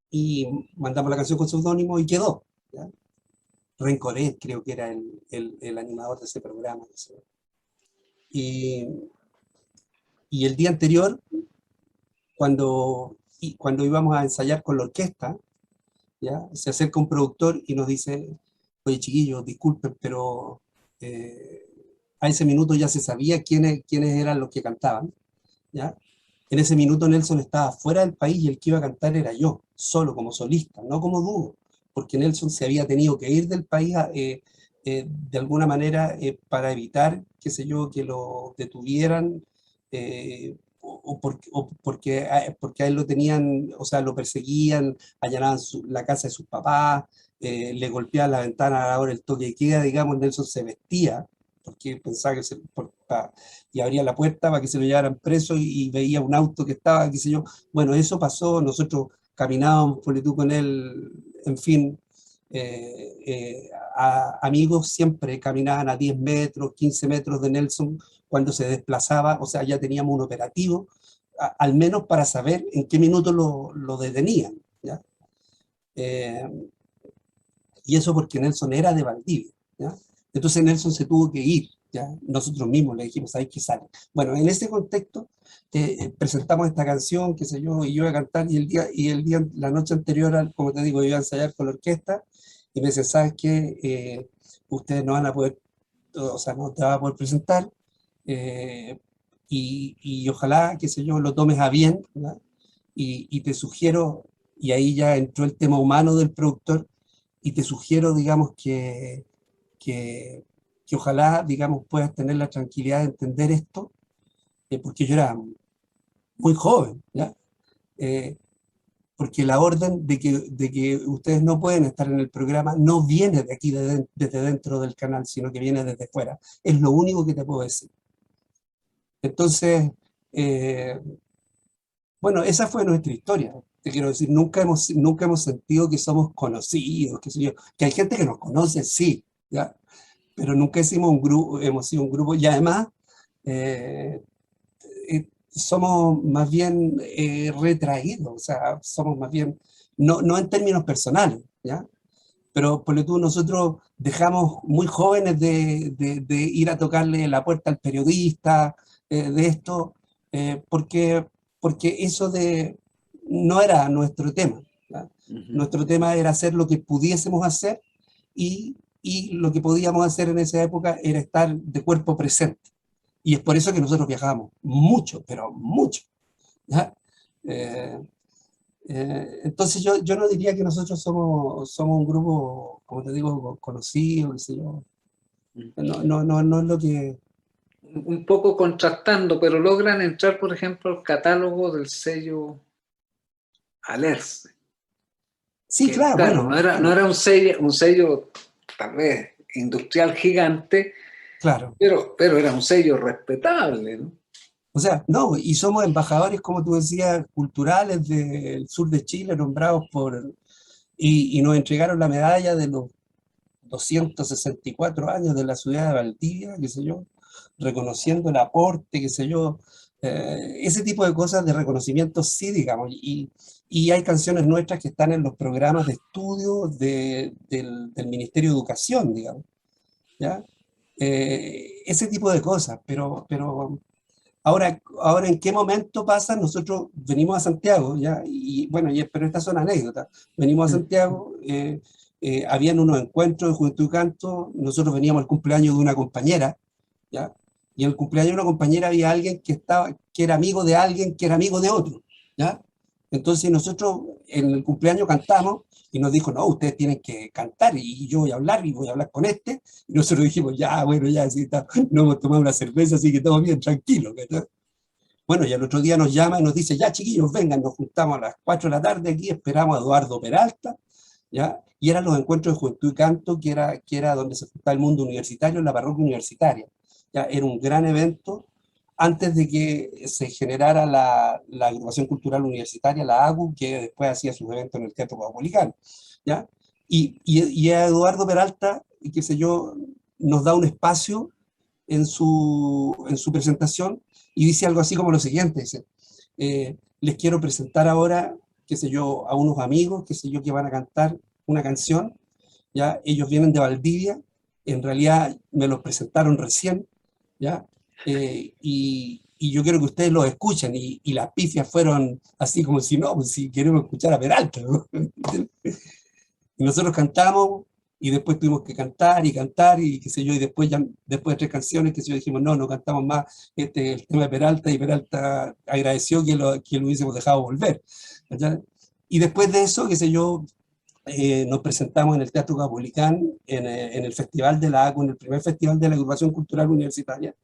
Y mandamos la canción con seudónimo y quedó, ¿ya? Rencoret creo que era el animador de ese programa, no sé. Y, y el día anterior, cuando íbamos a ensayar con la orquesta, ¿ya? Se acerca un productor y nos dice, oye chiquillos, disculpen, pero a ese minuto ya se sabía quiénes eran los que cantaban, ¿ya? En ese minuto Nelson estaba fuera del país y el que iba a cantar era yo, solo, como solista, no como dúo, porque Nelson se había tenido que ir del país de alguna manera para evitar, qué sé yo, que lo detuvieran porque a él lo tenían, o sea, lo perseguían, allanaban la casa de sus papás, le golpeaban la ventana a la hora del toque de queda, digamos. Nelson se vestía porque pensaba que y abría la puerta para que se lo llevaran preso y veía un auto que estaba, qué sé yo. Bueno, eso pasó, nosotros caminábamos, ponle tú, con él, en fin, amigos siempre caminaban a 10 metros, 15 metros de Nelson cuando se desplazaba, o sea, ya teníamos un operativo, al menos para saber en qué minuto lo detenían, ¿ya? Eh, y eso porque Nelson era de Valdivia, ¿ya? Entonces Nelson se tuvo que ir, ¿ya? Nosotros mismos le dijimos, ¿sabes qué sale? Bueno, en ese contexto presentamos esta canción, qué sé yo, y yo iba a cantar, la noche anterior, como te digo, iba a ensayar con la orquesta, y me dice, ¿sabes qué? Ustedes no van a poder, o sea, no te van a poder presentar, eh, y ojalá, qué sé yo, lo tomes a bien, ¿ya? Y te sugiero, y ahí ya entró el tema humano del productor, y te sugiero, digamos, que, que ojalá, digamos, puedas tener la tranquilidad de entender esto, porque yo era muy joven, ¿ya? Eh, porque la orden de que ustedes no pueden estar en el programa no viene de aquí, desde dentro del canal, sino que viene desde fuera. Es lo único que te puedo decir. Entonces, eh, bueno, esa fue nuestra historia. Te quiero decir, nunca hemos sentido que somos conocidos, qué sé yo. Que hay gente que nos conoce, sí, ¿ya? Pero nunca hemos sido un grupo, y además somos más bien retraídos, o sea, somos más bien, no en términos personales, ¿ya? Pero por lo tanto nosotros dejamos muy jóvenes de ir a tocarle la puerta al periodista, de esto, porque eso no era nuestro tema, ¿ya? Nuestro tema era hacer lo que pudiésemos hacer, y lo que podíamos hacer en esa época era estar de cuerpo presente. Y es por eso que nosotros viajábamos mucho, pero mucho, ¿ya? Eh, entonces yo no diría que nosotros somos un grupo, como te digo, conocido, qué sé yo. No es lo que... Un poco contrastando, pero logran entrar, por ejemplo, al catálogo del sello Alerce, Sí, que claro, claro, bueno, no era un sello tal vez industrial gigante, claro. Pero era un sello respetable, ¿no? O sea, no, y somos embajadores, como tú decías, culturales del sur de Chile, nombrados por, y nos entregaron la medalla de los 264 años de la ciudad de Valdivia, qué sé yo, reconociendo el aporte, qué sé yo, ese tipo de cosas de reconocimiento sí, digamos, y hay canciones nuestras que están en los programas de estudio del Ministerio de Educación, digamos, ¿ya? Ese tipo de cosas, pero ahora, ¿en qué momento pasa? Nosotros venimos a Santiago, ¿ya? Y bueno, pero estas son anécdotas. Venimos a Santiago, habían unos encuentros de Juventud y Canto, nosotros veníamos al cumpleaños de una compañera, ¿ya? Y en el cumpleaños de una compañera había alguien que era amigo de alguien que era amigo de otro, ¿ya? Entonces nosotros en el cumpleaños cantamos y nos dijo, no, ustedes tienen que cantar y yo voy a hablar y voy a hablar con este. Y nosotros dijimos, ya, bueno, ya, sí, está, no hemos tomado una cerveza, así que estamos bien tranquilos, ¿verdad? Bueno, y al otro día nos llama y nos dice, ya chiquillos, vengan, nos juntamos a las 4 de la tarde aquí, esperamos a Eduardo Peralta, ¿ya? Y eran los encuentros de Juventud y Canto, que era donde se juntaba el mundo universitario en la parroquia universitaria. ¿Ya? Era un gran evento antes de que se generara la agrupación cultural universitaria, la AGU, que después hacía sus eventos en el Teatro Caupolicán, ¿ya? Y a Eduardo Peralta, qué sé yo, nos da un espacio en su presentación y dice algo así como lo siguiente, dice, les quiero presentar ahora, qué sé yo, a unos amigos, qué sé yo, que van a cantar una canción, ¿ya? Ellos vienen de Valdivia, en realidad me los presentaron recién, ¿ya? Y yo quiero que ustedes los escuchen, y las pifias fueron así como si no, pues si queremos escuchar a Peralta, ¿no? Y nosotros cantamos y después tuvimos que cantar y qué sé yo, y después de 3 canciones, qué sé yo, dijimos, no, no cantamos más el tema de Peralta, y Peralta agradeció que lo hubiésemos dejado volver, ¿ya? Y después de eso, qué sé yo, nos presentamos en el Teatro Caupolicán, en el Festival de la ACU, en el primer festival de la Agrupación Cultural Universitaria,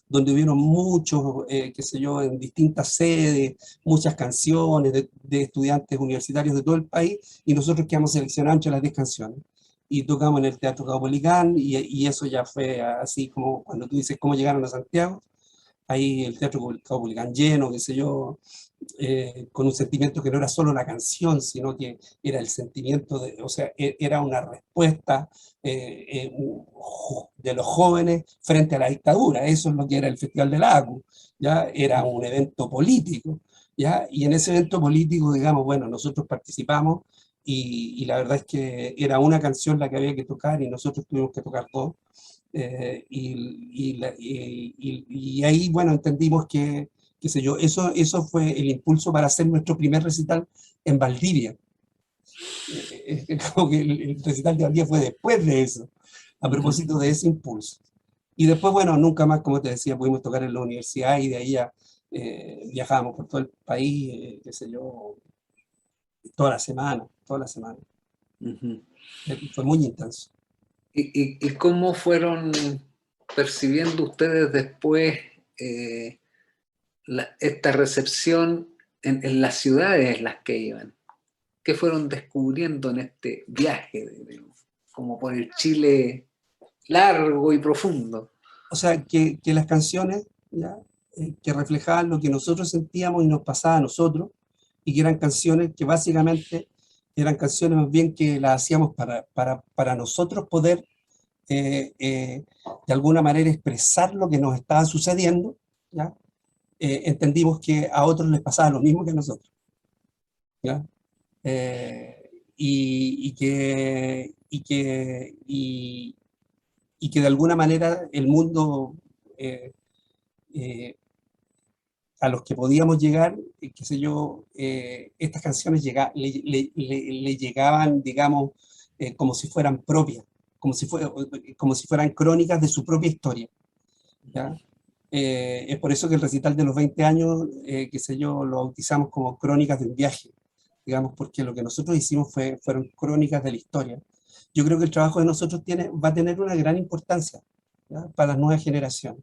donde hubieron muchos, qué sé yo, en distintas sedes, muchas canciones de estudiantes universitarios de todo el país, y nosotros quedamos seleccionados entre las 10 canciones. Y tocamos en el Teatro Caupolicán, y eso ya fue así como cuando tú dices cómo llegaron a Santiago, ahí el Teatro Caupolicán lleno, qué sé yo, con un sentimiento que no era solo la canción, sino que era el sentimiento o sea, era una respuesta de los jóvenes frente a la dictadura. Eso es lo que era el Festival de la ACU, ¿ya? Era un evento político, ¿ya? Y en ese evento político, digamos, bueno, nosotros participamos, y la verdad es que era una canción la que había que tocar y nosotros tuvimos que tocar dos. Y ahí, bueno, entendimos que, qué sé yo, eso fue el impulso para hacer nuestro primer recital en Valdivia. Como que el recital de Valdivia fue después de eso, a propósito de ese impulso. Y después, bueno, nunca más, como te decía, pudimos tocar en la universidad, y de ahí ya viajábamos por todo el país, qué sé yo, toda la semana, toda la semana. Ujú. Fue muy intenso. ¿Y cómo fueron percibiendo ustedes después esta recepción en las ciudades en las que iban? ¿Qué fueron descubriendo en este viaje, como por el Chile largo y profundo? O sea, que las canciones, ¿ya? Que reflejaban lo que nosotros sentíamos y nos pasaba a nosotros, y que eran canciones que básicamente eran canciones más bien que las hacíamos para nosotros poder de alguna manera expresar lo que nos estaba sucediendo, ¿ya? Entendimos que a otros les pasaba lo mismo que a nosotros, ¿ya? Y que de alguna manera el mundo eh, a los que podíamos llegar, qué sé yo, estas canciones le llegaban, digamos, como si fueran propias, como si fueran crónicas de su propia historia, ¿ya? Es por eso que el recital de los 20 años, qué sé yo, lo bautizamos como Crónicas de un viaje, digamos, porque lo que nosotros hicimos fueron crónicas de la historia. Yo creo que el trabajo de nosotros va a tener una gran importancia, ¿ya? Para las nuevas generaciones,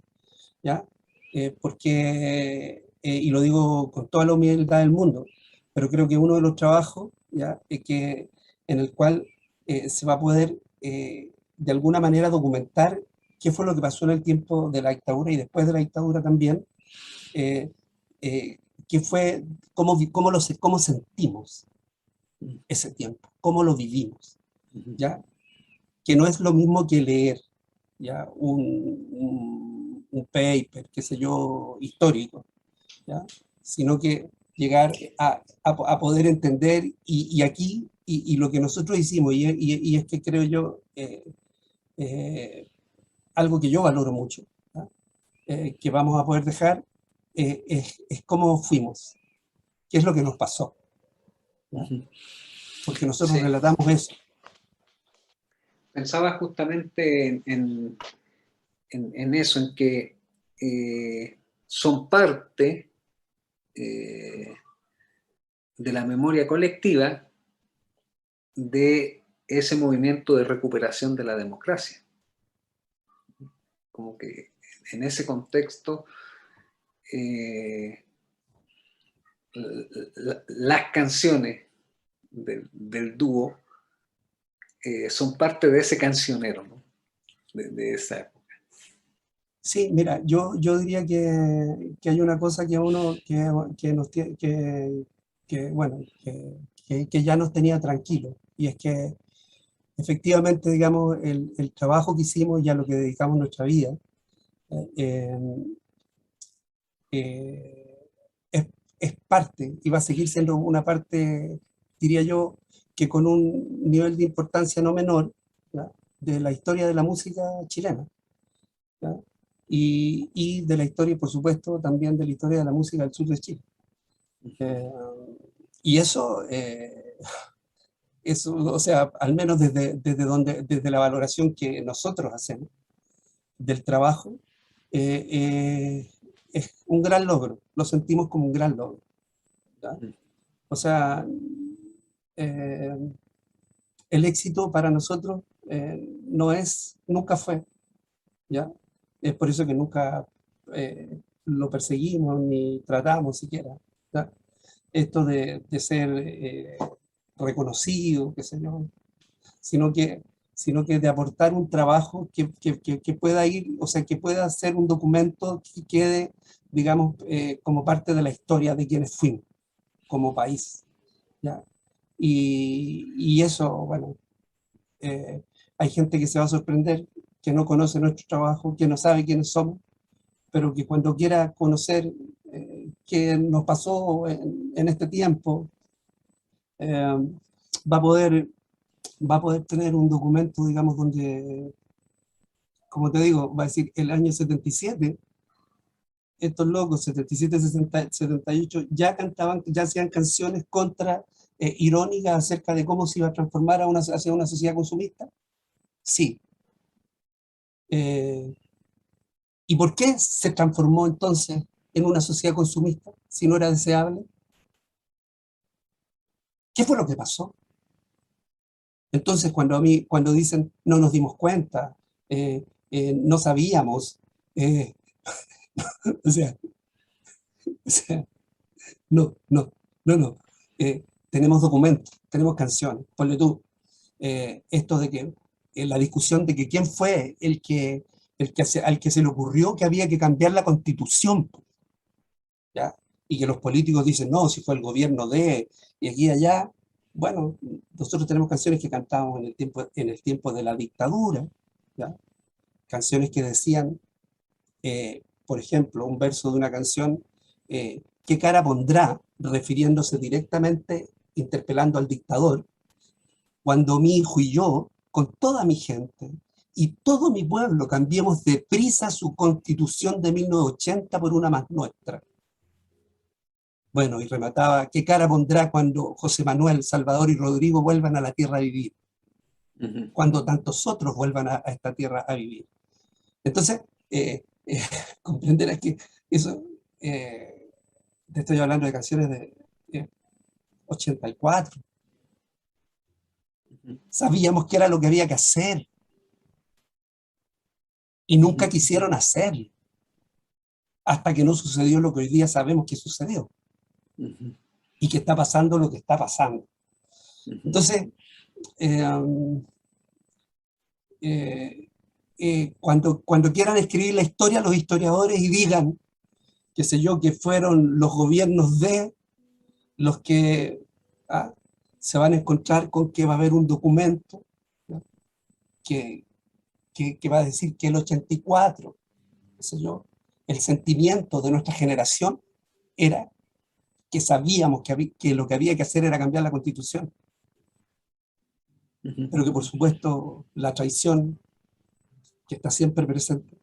¿ya? Porque, y lo digo con toda la humildad del mundo, pero creo que uno de los trabajos, ¿ya? En el cual se va a poder de alguna manera documentar qué fue lo que pasó en el tiempo de la dictadura y después de la dictadura también, qué fue, cómo sentimos ese tiempo, cómo lo vivimos, ¿ya? Que no es lo mismo que leer, ¿ya? Un paper, qué sé yo, histórico, ¿ya? Sino que llegar a poder entender, y aquí, y lo que nosotros hicimos, y es que creo yo, algo que yo valoro mucho, ¿ya? Que vamos a poder dejar, es cómo fuimos, qué es lo que nos pasó, ¿ya? Porque nosotros Sí. relatamos eso. Pensaba justamente en eso, en que son parte de la memoria colectiva de ese movimiento de recuperación de la democracia. Como que en ese contexto las canciones del dúo son parte de ese cancionero, ¿no? De esa época. Sí, mira, yo diría que hay una cosa que uno que nos tiene, bueno, que ya nos tenía tranquilo, y es que efectivamente, digamos, el trabajo que hicimos y a lo que dedicamos nuestra vida, eh, eh, es parte, y va a seguir siendo una parte, diría yo, que con un nivel de importancia no menor, ¿ya? De la historia de la música chilena, ¿ya? Y de la historia, por supuesto, también de la historia de la música del sur de Chile. Eh, y eso, o sea, al menos desde la valoración que nosotros hacemos del trabajo, es un gran logro, lo sentimos como un gran logro, ¿ya? O sea, eh, el éxito para nosotros no es, nunca fue, ¿ya? Es por eso que nunca lo perseguimos ni tratamos siquiera, ¿ya? Esto de ser reconocido, qué sé yo, sino que, sino que de aportar un trabajo que pueda ir, o sea, que pueda ser un documento que quede, digamos, como parte de la historia de quienes fuimos como país, ¿ya? Y eso, bueno, hay gente que se va a sorprender, que no conoce nuestro trabajo, que no sabe quiénes somos, pero que cuando quiera conocer qué nos pasó en este tiempo, eh, va a poder, va a poder tener un documento, digamos, donde, como te digo, va a decir el año 77, estos locos, 77, 60, 78, ya cantaban, ya hacían canciones irónicas acerca de cómo se iba a transformar hacia una sociedad consumista. Sí. Eh, ¿Y por qué se transformó entonces en una sociedad consumista si no era deseable? ¿Qué fue lo que pasó? Entonces, cuando dicen no nos dimos cuenta, no sabíamos, eh, o sea, o sea, no, no, no, no. Tenemos documentos, tenemos canciones. Ponle tú, esto de que, la discusión de que quién fue al que se le ocurrió que había que cambiar la constitución, ¿ya? Y que los políticos dicen, no, si fue el gobierno y aquí y allá. Bueno, nosotros tenemos canciones que cantábamos en el tiempo de la dictadura, ¿ya? Canciones que decían, por ejemplo, un verso de una canción, ¿qué cara pondrá? Refiriéndose directamente, interpelando al dictador, cuando mi hijo y yo, con toda mi gente y todo mi pueblo, cambiemos deprisa su constitución de 1980 por una más nuestra. Bueno, y remataba, ¿qué cara pondrá cuando José Manuel, Salvador y Rodrigo vuelvan a la tierra a vivir? Cuando tantos otros vuelvan a esta tierra a vivir. Entonces, comprenderás que eso, te estoy hablando de canciones de 84. Sabíamos que era lo que había que hacer y nunca quisieron hacerlo, hasta que no sucedió lo que hoy día sabemos que sucedió y que está pasando lo que está pasando. Entonces, eh, cuando quieran escribir la historia, los historiadores, y digan, qué sé yo, que fueron los gobiernos de los que se van a encontrar con que va a haber un documento, ¿no? que, que va a decir que el 84, qué sé yo, el sentimiento de nuestra generación era que sabíamos que lo que había que hacer era cambiar la Constitución, pero que por supuesto la traición que está siempre presente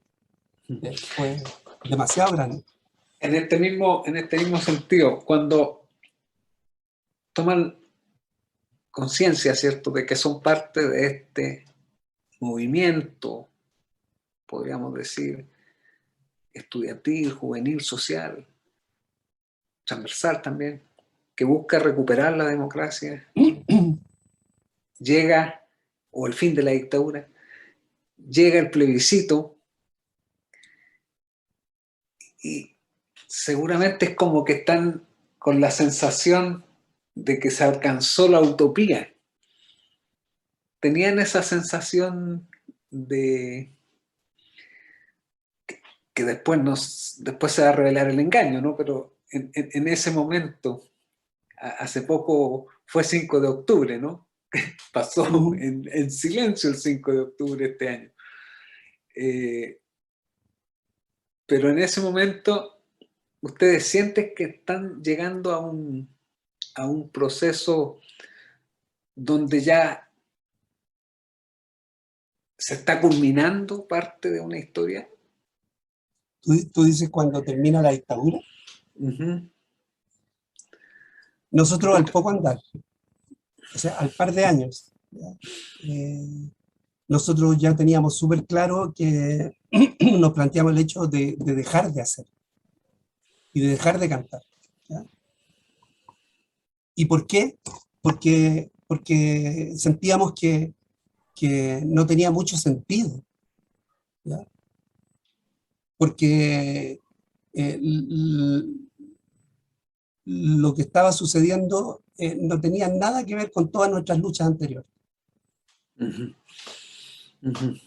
fue demasiado grande. En este mismo sentido, cuando toman conciencia, ¿cierto?, de que son parte de este movimiento, podríamos decir, estudiantil, juvenil, social, transversal también, que busca recuperar la democracia, llega, o el fin de la dictadura, llega el plebiscito y seguramente es como que están con la sensación de que se alcanzó la utopía. Tenían esa sensación de que después se va a revelar el engaño, ¿no? Pero en ese momento, hace poco fue 5 de octubre, ¿no? Pasó en silencio el 5 de octubre este año. Pero en ese momento, ustedes sienten que están llegando a un proceso donde ya se está culminando parte de una historia. ¿Tú dices cuando termina la dictadura? Nosotros al poco andar, o sea, al par de años, nosotros ya teníamos súper claro que nos planteamos el hecho de dejar de hacer y de dejar de cantar, ¿ya? ¿Y por qué? Porque sentíamos que no tenía mucho sentido, ¿ya? Porque lo que estaba sucediendo no tenía nada que ver con todas nuestras luchas anteriores.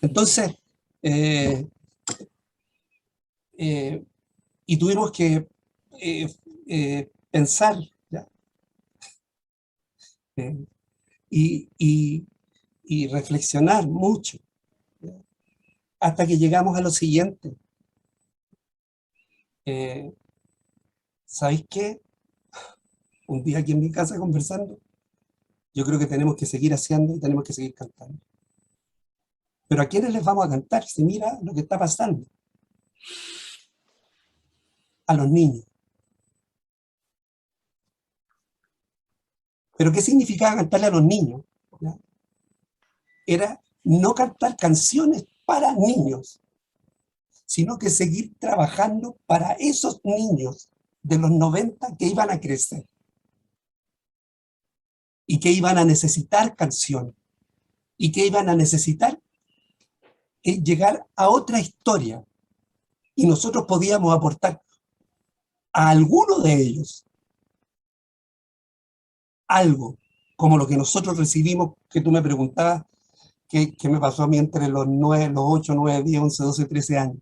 Entonces, y tuvimos que pensar, ¿ya? Y reflexionar mucho, ¿ya? Hasta que llegamos a lo siguiente. ¿Sabéis qué? Un día aquí en mi casa conversando, yo creo que tenemos que seguir haciendo y tenemos que seguir cantando. Pero ¿a quiénes les vamos a cantar? Si mira lo que está pasando. A los niños. ¿Pero qué significaba cantarle a los niños? ¿Ya? Era no cantar canciones para niños, sino que seguir trabajando para esos niños de los 90 que iban a crecer y que iban a necesitar canciones y que iban a necesitar llegar a otra historia, y nosotros podíamos aportar a alguno de ellos algo, como lo que nosotros recibimos, que tú me preguntabas, que me pasó a mí entre los 8, 9, 10, 11, 12, 13 años.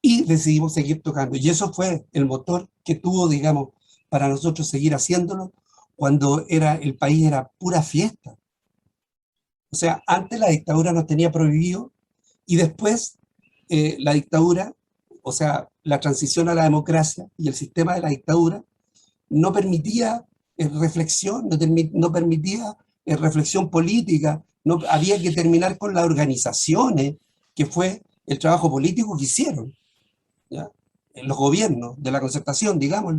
Y decidimos seguir tocando. Y eso fue el motor que tuvo, digamos, para nosotros seguir haciéndolo cuando el país era pura fiesta. O sea, antes la dictadura nos tenía prohibido y después la dictadura, o sea, la transición a la democracia y el sistema de la dictadura no permitía reflexión, no permitía reflexión política, no, había que terminar con las organizaciones, que fue el trabajo político que hicieron, ¿ya? En los gobiernos de la concertación, digamos.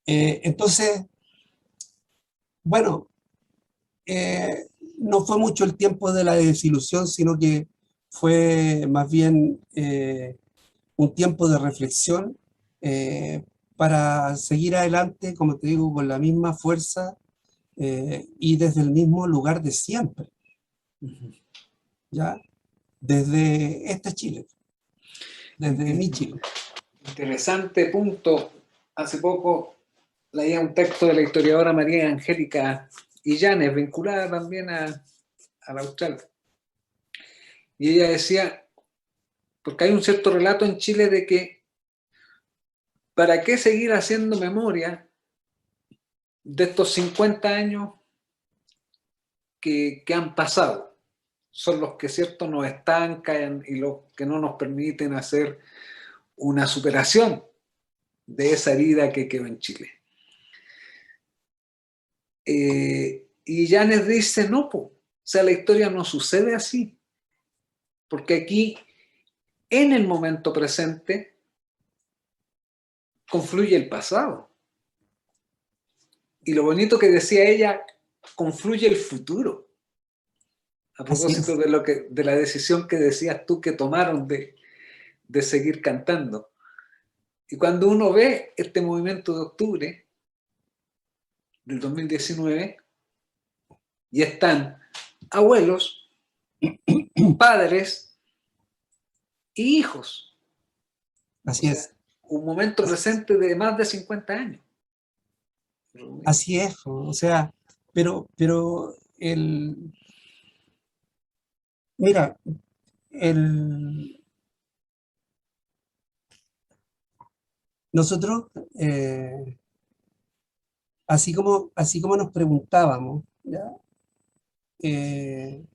Entonces, bueno, no fue mucho el tiempo de la desilusión, sino que fue más bien un tiempo de reflexión para seguir adelante, como te digo, con la misma fuerza y desde el mismo lugar de siempre, ¿ya? Desde este Chile, desde mi Chile. Interesante punto. Hace poco leía un texto de la historiadora María Angélica Illanes, vinculada también a al Austral. Y ella decía, porque hay un cierto relato en Chile de que ¿para qué seguir haciendo memoria de estos 50 años que han pasado? Son los que, cierto, nos estancan y los que no nos permiten hacer una superación de esa herida que quedó en Chile. Y Yanes dice, no, po, o sea, la historia no sucede así, porque aquí, en el momento presente, confluye el pasado. Y lo bonito que decía ella, confluye el futuro. A propósito de la decisión que decías tú que tomaron de seguir cantando. Y cuando uno ve este movimiento de octubre del 2019, y están abuelos, padres y hijos. Así es. Un momento presente de más de 50 años. Así es, o sea, pero mira, nosotros, así como nos preguntábamos, ¿ya? Eh,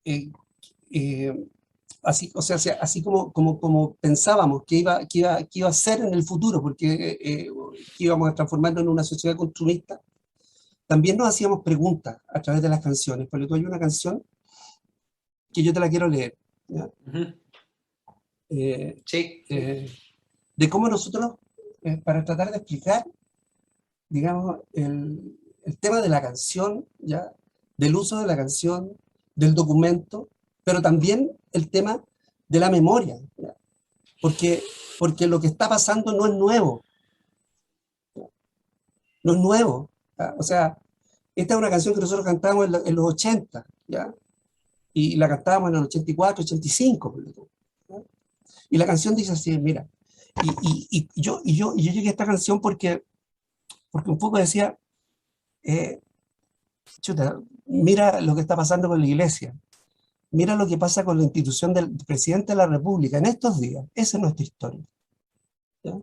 eh, eh, así, o sea, así como pensábamos que iba a ser en el futuro, porque que íbamos a transformarnos en una sociedad consumista, también nos hacíamos preguntas a través de las canciones. Por ejemplo, hay una canción que yo te la quiero leer, ¿ya? Sí. De cómo nosotros, para tratar de explicar, digamos, el tema de la canción, ¿ya? Del uso de la canción, del documento, pero también el tema de la memoria, ¿ya? Porque lo que está pasando no es nuevo, no es nuevo, ¿ya? O sea, esta es una canción que nosotros cantábamos en los 80, ¿ya? Y la cantábamos en el 84, 85, ¿ya? Y la canción dice así, mira, y yo llegué a esta canción porque un poco decía, chuta, mira lo que está pasando con la iglesia, mira lo que pasa con la institución del presidente de la República en estos días, esa es nuestra historia, ¿ya?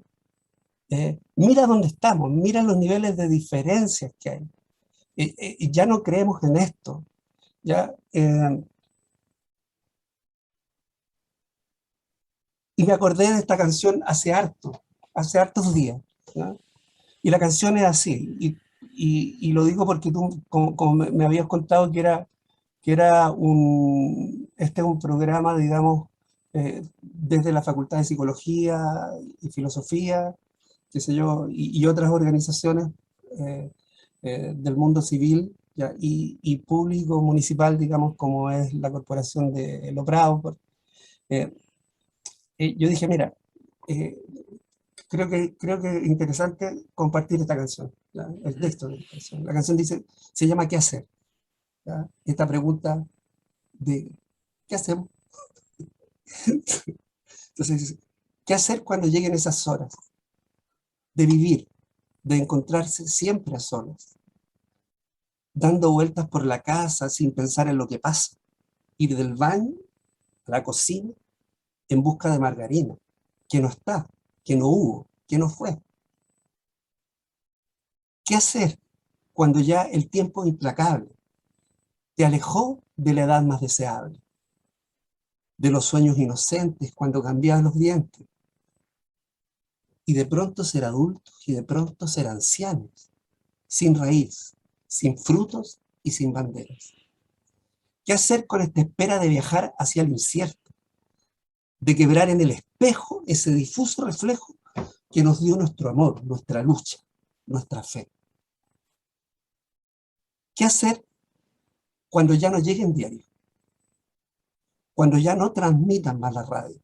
Mira dónde estamos, mira los niveles de diferencias que hay, ya no creemos en esto, ¿ya? Y me acordé de esta canción hace hartos días, ¿ya? Y la canción es así, y lo digo porque tú, como me habías contado este es un programa, digamos, desde la Facultad de Psicología y Filosofía, qué sé yo, y otras organizaciones del mundo civil, ¿ya? Y público municipal, digamos, como es la Corporación de Los Bravos. Yo dije, mira, eh, creo que es interesante compartir esta canción, ¿ya? El texto de la canción. La canción se llama ¿Qué hacer? ¿Ya? Esta pregunta de ¿qué hacemos? Entonces dice, ¿qué hacer cuando lleguen esas horas de vivir, de encontrarse siempre a solas, dando vueltas por la casa sin pensar en lo que pasa, ir del baño a la cocina en busca de margarina, que no está, que no hubo, que no fue? ¿Qué hacer cuando ya el tiempo implacable te alejó de la edad más deseable, de los sueños inocentes cuando cambiaban los dientes, y de pronto ser adultos y de pronto ser ancianos, sin raíz, sin frutos y sin banderas? ¿Qué hacer con esta espera de viajar hacia lo incierto, de quebrar en el espejo ese difuso reflejo que nos dio nuestro amor, nuestra lucha, nuestra fe? ¿Qué hacer cuando ya no lleguen diarios, cuando ya no transmitan más la radio,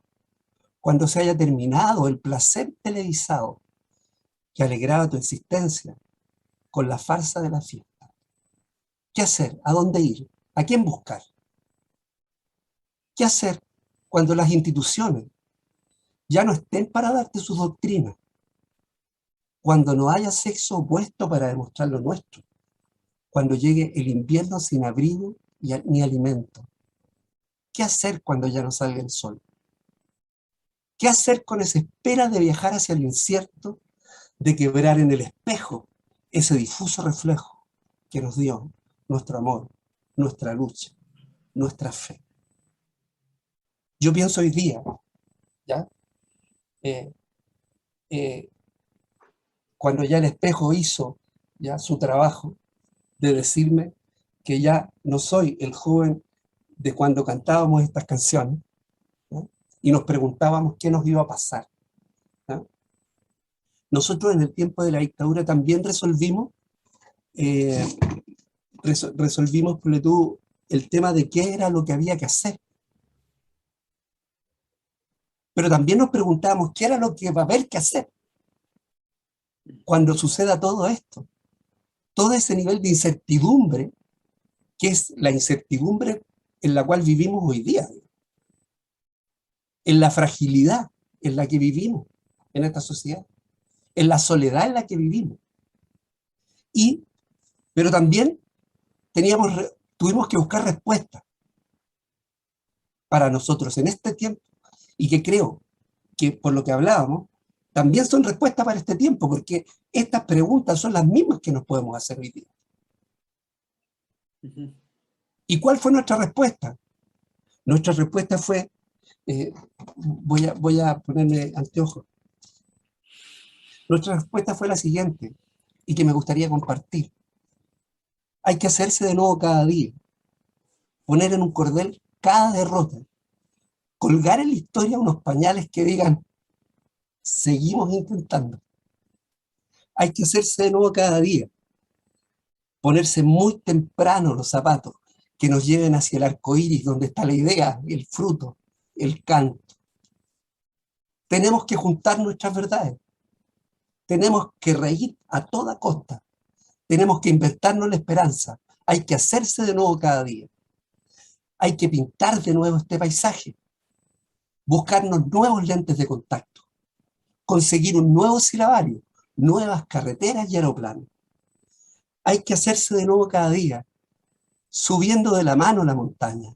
cuando se haya terminado el placer televisado que alegraba tu existencia con la farsa de la fiesta? ¿Qué hacer? ¿A dónde ir? ¿A quién buscar? ¿Qué hacer cuando las instituciones ya no estén para darte sus doctrinas? Cuando no haya sexo opuesto para demostrar lo nuestro, cuando llegue el invierno sin abrigo ni alimento? ¿Qué hacer cuando ya no salga el sol? ¿Qué hacer con esa espera de viajar hacia lo incierto, de quebrar en el espejo ese difuso reflejo que nos dio nuestro amor, nuestra lucha, nuestra fe? Yo pienso hoy día, ¿ya? Eh, eh, cuando ya el espejo hizo ya su trabajo de decirme que ya no soy el joven de cuando cantábamos estas canciones, ¿no? Y nos preguntábamos qué nos iba a pasar, ¿no? Nosotros en el tiempo de la dictadura también resolvimos, ponle tú, el tema de qué era lo que había que hacer. Pero también nos preguntábamos qué era lo que va a haber que hacer cuando suceda todo esto. Todo ese nivel de incertidumbre, que es la incertidumbre en la cual vivimos hoy día, en la fragilidad en la que vivimos en esta sociedad, en la soledad en la que vivimos. Pero también tuvimos que buscar respuestas para nosotros en este tiempo, y que creo que por lo que hablábamos, también son respuestas para este tiempo, porque estas preguntas son las mismas que nos podemos hacer hoy día. ¿Y cuál fue nuestra respuesta? Nuestra respuesta fue, voy a ponerme anteojos. Nuestra respuesta fue la siguiente, y que me gustaría compartir. Hay que hacerse de nuevo cada día, poner en un cordel cada derrota, colgar en la historia unos pañales que digan, seguimos intentando. Hay que hacerse de nuevo cada día, ponerse muy temprano los zapatos que nos lleven hacia el arco iris, donde está la idea, el fruto, el canto. Tenemos que juntar nuestras verdades. Tenemos que reír a toda costa. Tenemos que inventarnos la esperanza. Hay que hacerse de nuevo cada día. Hay que pintar de nuevo este paisaje. Buscarnos nuevos lentes de contacto. Conseguir un nuevo silabario, nuevas carreteras y aeroplanos. Hay que hacerse de nuevo cada día, subiendo de la mano la montaña.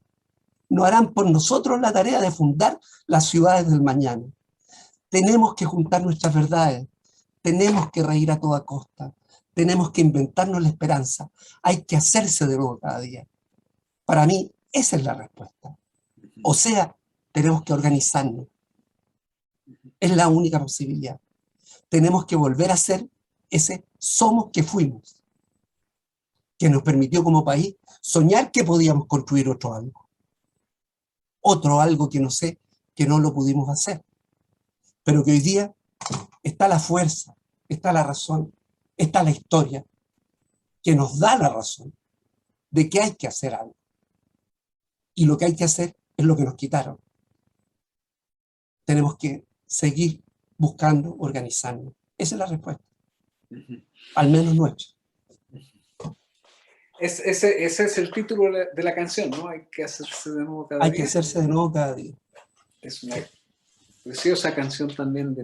No harán por nosotros la tarea de fundar las ciudades del mañana. Tenemos que juntar nuestras verdades. Tenemos que reír a toda costa. Tenemos que inventarnos la esperanza. Hay que hacerse de nuevo cada día. Para mí, esa es la respuesta. O sea, tenemos que organizarnos. Es la única posibilidad. Tenemos que volver a ser ese somos que fuimos, que nos permitió como país soñar que podíamos construir otro algo. Otro algo que no sé, que no lo pudimos hacer. Pero que hoy día está la fuerza, está la razón, está la historia, que nos da la razón de que hay que hacer algo. Y lo que hay que hacer es lo que nos quitaron. Tenemos que seguir buscando, organizarnos. Esa es la respuesta. Al menos nuestra. Ese es el título de la canción, ¿no? Hay que hacerse de nuevo cada día. Hay que hacerse de nuevo cada día. Es una preciosa canción también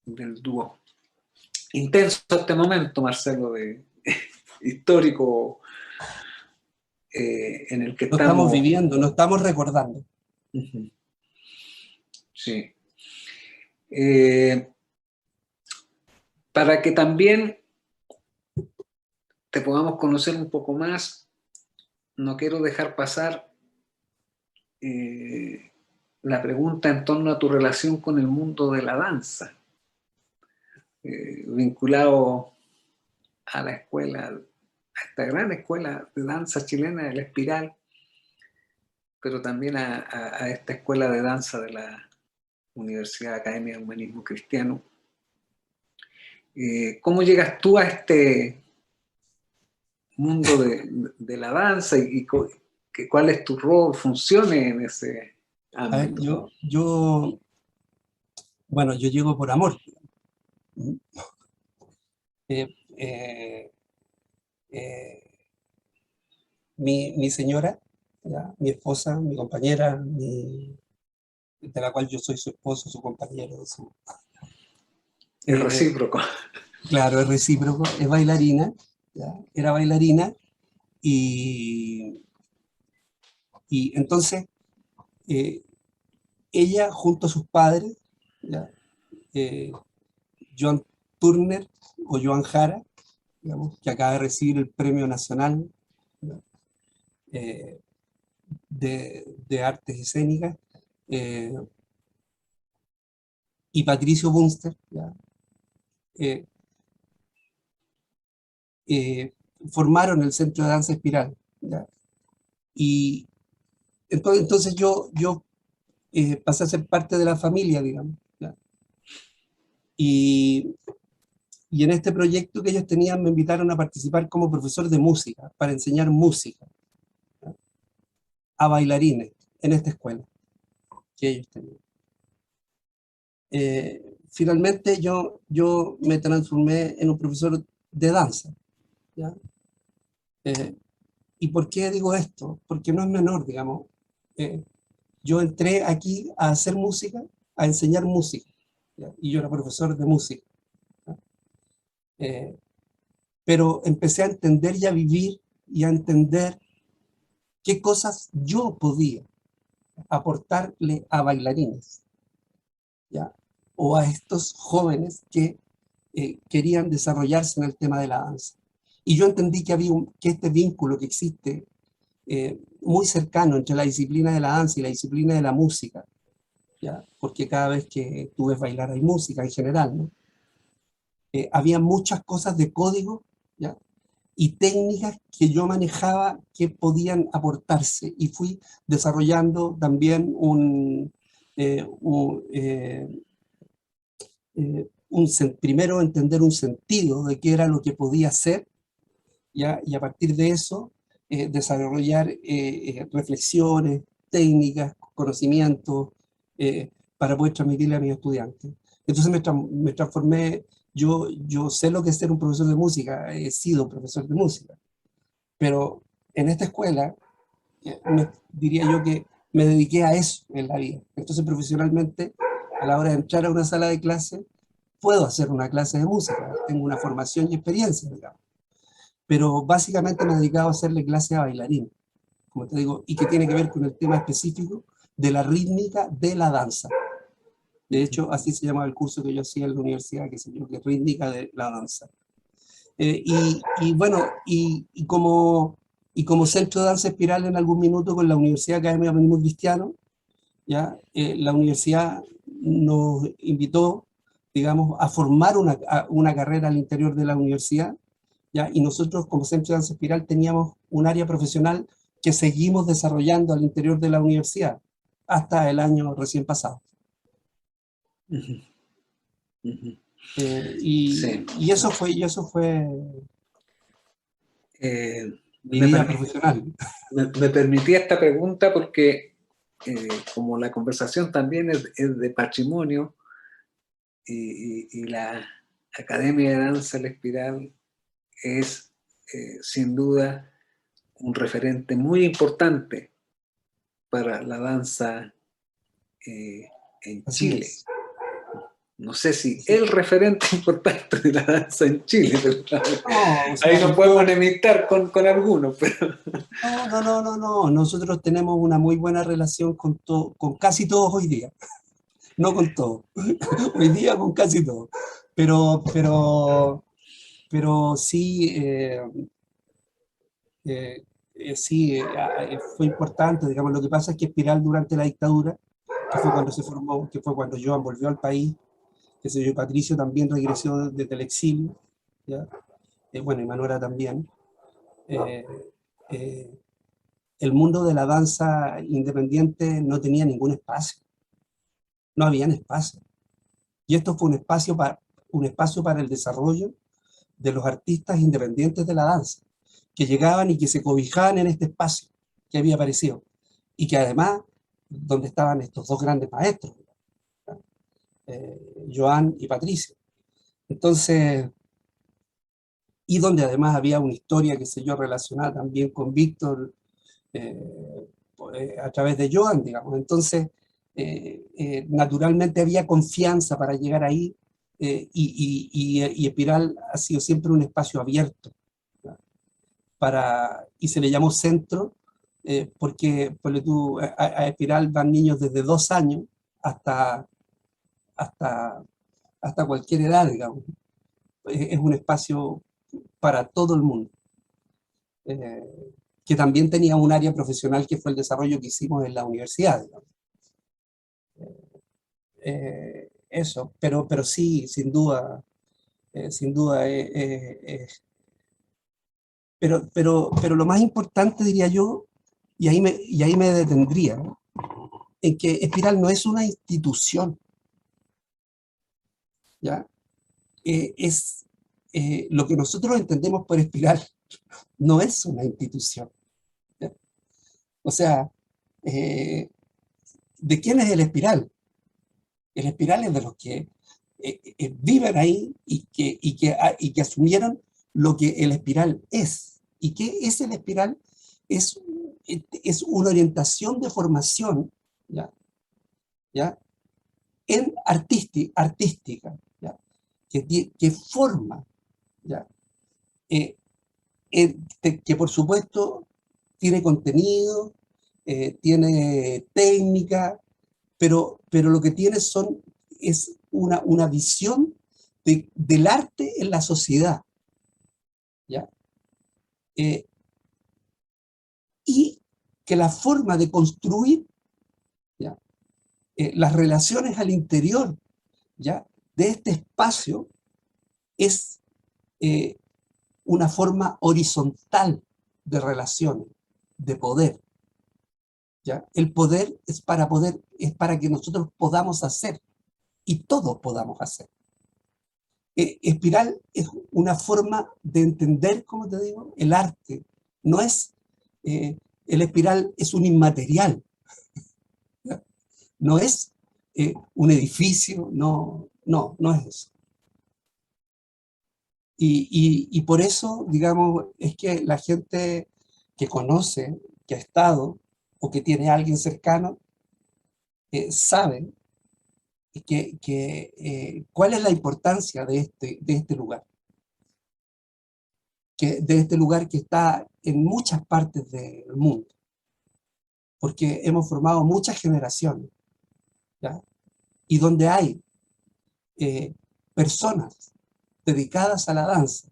del dúo. Intenso este momento, Marcelo, histórico en el que no estamos viviendo, no estamos recordando. Sí. Para que también te podamos conocer un poco más, no quiero dejar pasar la pregunta en torno a tu relación con el mundo de la danza, vinculado a la escuela, a esta gran escuela de danza chilena, el Espiral, pero también a esta escuela de danza de la Universidad Academia de Humanismo Cristiano. ¿Cómo llegas tú a este mundo de la danza y cuál es tu rol, funciones en ese ámbito? A ver, yo llego por amor. Mi señora, ¿ya? Mi esposa, mi compañera, de la cual yo soy su esposo, su compañero. Es recíproco. Claro, es recíproco, es bailarina, ¿ya? Era bailarina, Y, y entonces ella junto a sus padres, ¿ya? Joan Turner o Joan Jara, digamos, que acaba de recibir el Premio Nacional, ¿ya? De Artes Escénicas, y Patricio Bunster, ¿ya? Eh, formaron el Centro de Danza Espiral, ¿ya? Y entonces yo pasé a ser parte de la familia, digamos, ¿ya? Y, y en este proyecto que ellos tenían me invitaron a participar como profesor de música, para enseñar música, ¿ya? A bailarines en esta escuela que ellos tenían. Finalmente yo me transformé en un profesor de danza, ¿ya? ¿Y por qué digo esto? Porque no es menor, digamos. Yo entré aquí a hacer música, a enseñar música, ¿ya? Y yo era profesor de música, ¿ya? Pero empecé a entender y a vivir y a entender qué cosas yo podía aportarle a bailarines, ¿ya? O a estos jóvenes que querían desarrollarse en el tema de la danza. Y yo entendí que este vínculo que existe muy cercano entre la disciplina de la danza y la disciplina de la música, ¿ya? Porque cada vez que tú ves bailar hay música en general, ¿no? Había muchas cosas de código, ¿ya? Y técnicas que yo manejaba que podían aportarse, y fui desarrollando también primero entender un sentido de qué era lo que podía hacer, ¿ya? Y a partir de eso desarrollar reflexiones, técnicas, conocimientos, para poder transmitirle a mis estudiantes. Entonces me transformé, yo sé lo que es ser un profesor de música, he sido profesor de música, pero en esta escuela diría yo que me dediqué a eso en la vida. Entonces profesionalmente, a la hora de entrar a una sala de clase, puedo hacer una clase de música, tengo una formación y experiencia, digamos. Pero básicamente me he dedicado a hacerle clase a bailarín, como te digo, y que tiene que ver con el tema específico de la rítmica de la danza. De hecho, así se llamaba el curso que yo hacía en la universidad, que se llama rítmica de la danza. Bueno, como centro de danza espiral en algún minuto con la Universidad Académica de Bailarín Cristiano, ¿ya? La universidad nos invitó, digamos, a formar una carrera al interior de la universidad, ¿ya? Y nosotros como Centro de Danza Espiral teníamos un área profesional que seguimos desarrollando al interior de la universidad hasta el año recién pasado. Uh-huh. Uh-huh. Sí. y eso fue mi vida profesional. Me permití esta pregunta porque como la conversación también es de patrimonio, y la Academia de Danza La Espiral es sin duda un referente muy importante para la danza en Chile. No sé si el referente importante de la danza en Chile, pero ahí nos podemos enemistar con algunos. Pero... No. Nosotros tenemos una muy buena relación con casi todos hoy día. No con todos. Hoy día con casi todos. Pero sí, sí, fue importante, digamos. Lo que pasa es que Espiral durante la dictadura, que fue cuando se formó, que fue cuando Joan volvió al país, que se yo, Patricio también regresó desde el exilio, ¿ya? Bueno, y Manuela también. El mundo de la danza independiente no tenía ningún espacio, no había espacio. Y esto fue un espacio para el desarrollo de los artistas independientes de la danza, que llegaban y que se cobijaban en este espacio que había aparecido, y que además, donde estaban estos dos grandes maestros, Joan y Patricio. Entonces, y donde además había una historia, qué sé yo, relacionada también con Víctor, a través de Joan, digamos. Entonces, naturalmente había confianza para llegar ahí, y Espiral ha sido siempre un espacio abierto, ¿no? y se le llamó centro, porque ponle tú, a Espiral van niños desde 2 años hasta, hasta, hasta cualquier edad, digamos. Es un espacio para todo el mundo, que también tenía un área profesional que fue el desarrollo que hicimos en la universidad, digamos. Eso, pero sí, sin duda, pero lo más importante, diría yo, y ahí me detendría, ¿no? En que Espiral no es una institución, ¿ya? Lo que nosotros entendemos por Espiral no es una institución, ¿ya? O sea, ¿de quién es el Espiral? El Espiral es de los que viven ahí y que asumieron lo que el Espiral es. ¿Y qué es el Espiral? Es, es una orientación de formación, ¿ya? ¿Ya? En artística, ¿ya? Que forma, ¿ya? Que por supuesto tiene contenido, tiene técnica, pero lo que tiene es una visión del arte en la sociedad, ¿ya? Y que la forma de construir, ¿ya? Las relaciones al interior, ¿ya? De este espacio es una forma horizontal de relaciones, de poder, ¿ya? El poder es para que nosotros podamos hacer, y todos podamos hacer. Espiral es una forma de entender, como te digo, el arte. No es, el Espiral es un inmaterial, ¿ya? No es un edificio, no es eso. Y por eso, digamos, es que la gente que conoce, que ha estado, o que tiene a alguien cercano, sabe cuál es la importancia de este lugar. De este lugar que está en muchas partes del mundo, porque hemos formado muchas generaciones, ¿ya? Y donde hay personas dedicadas a la danza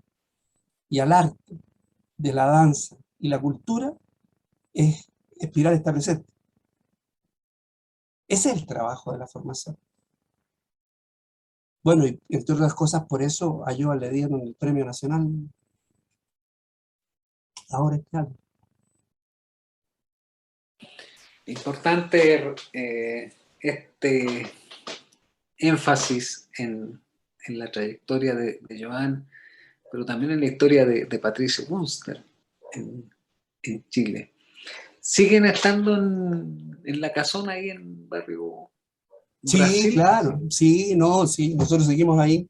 y al arte de la danza y la cultura, Espiral está presente. Ese es el trabajo de la formación. Bueno, y entre otras cosas, por eso a Yoa le dieron el Premio Nacional ahora Espiral. Importante este énfasis en la trayectoria de Joan, pero también en la historia de Patricio Bunster en Chile. ¿Siguen estando en la casona ahí en Barrio Sí, Brasil? claro, sí, nosotros seguimos ahí,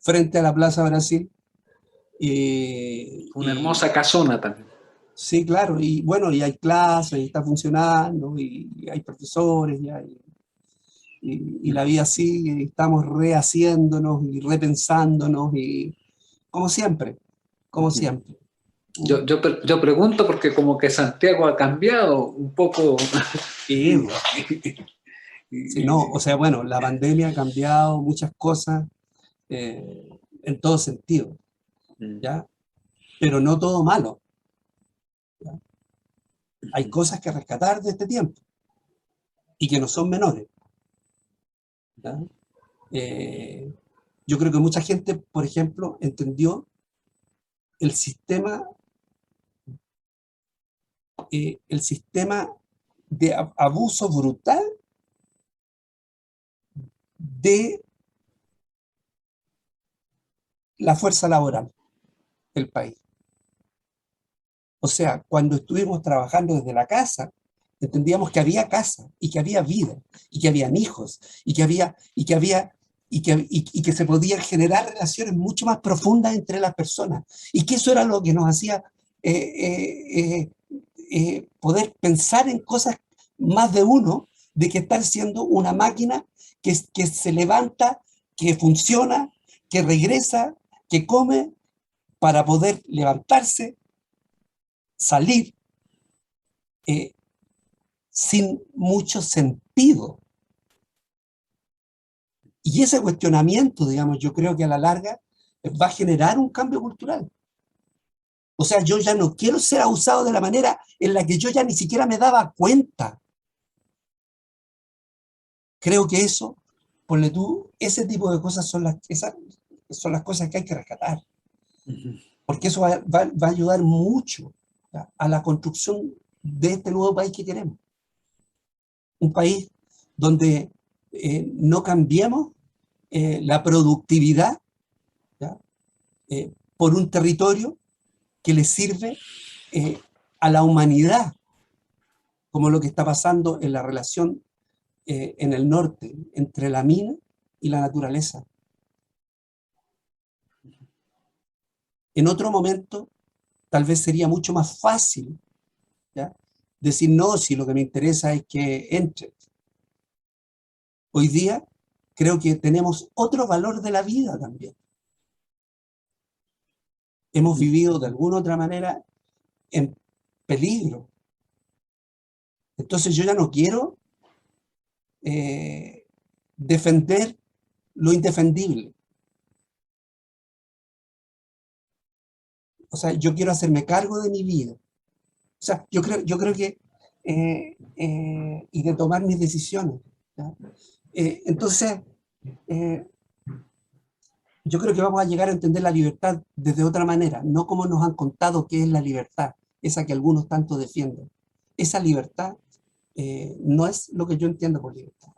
frente a la Plaza Brasil. Una hermosa casona también. Sí, claro, y bueno, y hay clases, y está funcionando, y hay profesores, y la vida sigue, y estamos rehaciéndonos y repensándonos, y como siempre, como siempre. Yo pregunto porque como que Santiago ha cambiado un poco. Sí, sí, no, o sea, bueno, la pandemia ha cambiado muchas cosas en todo sentido, ¿ya? Pero no todo malo, ¿ya? Hay cosas que rescatar de este tiempo y que no son menores, ¿ya? Yo creo que mucha gente, por ejemplo, entendió el sistema de abuso brutal de la fuerza laboral del país. O sea, cuando estuvimos trabajando desde la casa, entendíamos que había casa y que había vida y que habían hijos y que se podían generar relaciones mucho más profundas entre las personas y que eso era lo que nos hacía poder pensar en cosas más de uno, de que estar siendo una máquina que se levanta, que funciona, que regresa, que come para poder levantarse salir sin mucho sentido. Y ese cuestionamiento, digamos, yo creo que a la larga va a generar un cambio cultural. O sea, yo ya no quiero ser abusado de la manera en la que yo ya ni siquiera me daba cuenta. Creo que eso, ponle tú, ese tipo de cosas son las cosas que hay que rescatar. Porque eso va a ayudar mucho, ¿ya?, a la construcción de este nuevo país que queremos. Un país donde no cambiemos la productividad, ¿ya?, por un territorio que le sirve a la humanidad, como lo que está pasando en la relación en el norte entre la mina y la naturaleza. En otro momento, tal vez sería mucho más fácil, ¿ya?, decir, no, si lo que me interesa es que entre. Hoy día creo que tenemos otro valor de la vida también. Hemos vivido de alguna u otra manera en peligro. Entonces yo ya no quiero defender lo indefendible. O sea, yo quiero hacerme cargo de mi vida. O sea, yo creo que y de tomar mis decisiones, ¿ya? Entonces, yo creo que vamos a llegar a entender la libertad desde otra manera, no como nos han contado que es la libertad, esa que algunos tanto defienden. Esa libertad no es lo que yo entiendo por libertad.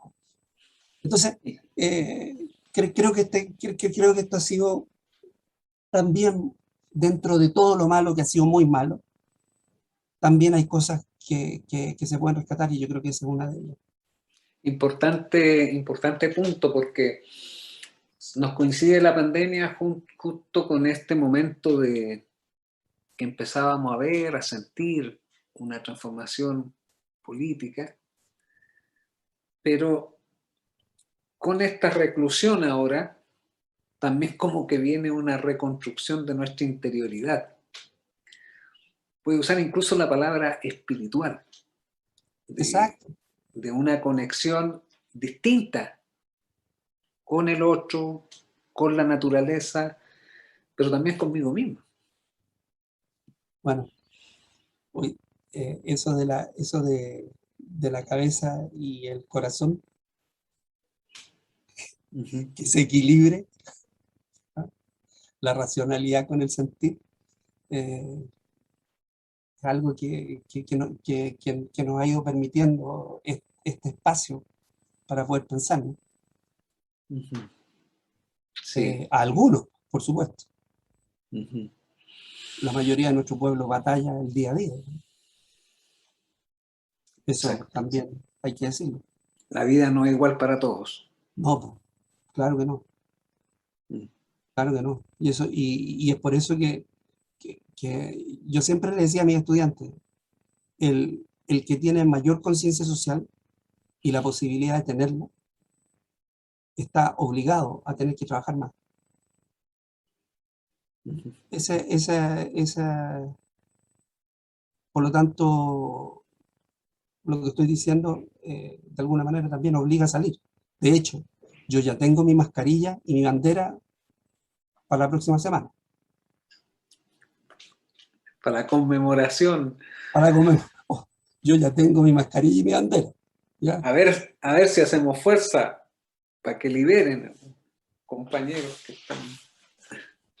Entonces, creo que esto ha sido también, dentro de todo lo malo que ha sido muy malo, también hay cosas que se pueden rescatar, y yo creo que esa es una de ellas. Importante punto, porque nos coincide la pandemia justo con este momento de que empezábamos a ver, a sentir una transformación política, pero con esta reclusión ahora, también como que viene una reconstrucción de nuestra interioridad. Puede usar incluso la palabra espiritual, Exacto. de una conexión distinta con el otro, con la naturaleza, pero también conmigo mismo. Bueno, eso de la cabeza y el corazón, que se equilibre, ¿no?, la racionalidad con el sentir, es algo que nos ha ido permitiendo este espacio para poder pensar, ¿no? Sí. A algunos, por supuesto. La mayoría de nuestro pueblo batalla el día a día, ¿no? Eso Exacto. también hay que decirlo. La vida no es igual para todos. No, pues, claro que no. Claro que no. Y es por eso que yo siempre le decía a mis estudiantes, el que tiene mayor conciencia social y la posibilidad de tenerla, está obligado a tener que trabajar más. Por lo tanto, lo que estoy diciendo, de alguna manera también obliga a salir. De hecho, yo ya tengo mi mascarilla y mi bandera para la próxima semana. Para la conmemoración. Para comer. Oh, yo ya tengo mi mascarilla y mi bandera, ¿ya? A ver si hacemos fuerza para que liberen compañeros que están.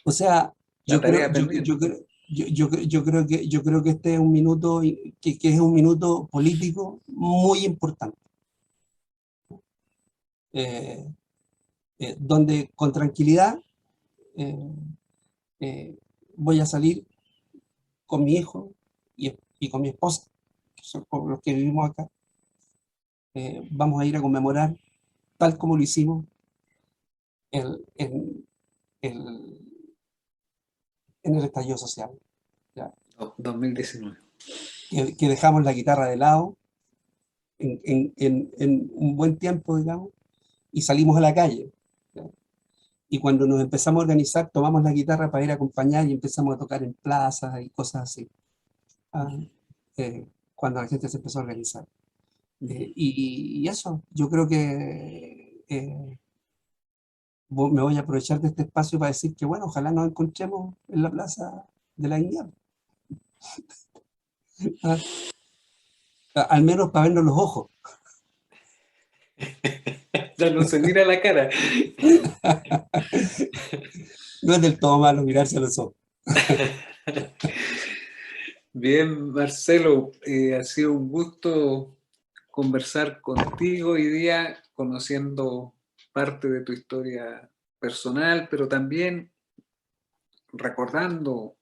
O sea, La yo creo, tarea pendiente. yo creo que este es un minuto, que es un minuto político muy importante. Donde con tranquilidad voy a salir con mi hijo y con mi esposa, que son con los que vivimos acá. Vamos a ir a conmemorar, tal como lo hicimos en el estallido social, ¿ya? 2019. Que dejamos la guitarra de lado en un buen tiempo, digamos, y salimos a la calle, ¿ya? Y cuando nos empezamos a organizar, tomamos la guitarra para ir a acompañar y empezamos a tocar en plazas y cosas así. ah, cuando la gente se empezó a organizar. Y eso, yo creo que me voy a aprovechar de este espacio para decir que, bueno, ojalá nos encontremos en la Plaza de la Dignidad. Ah, al menos para vernos los ojos. Ya no se mira la cara. No es del todo malo mirarse a los ojos. Bien, Marcelo, ha sido un gusto conversar contigo hoy día, conociendo parte de tu historia personal, pero también recordando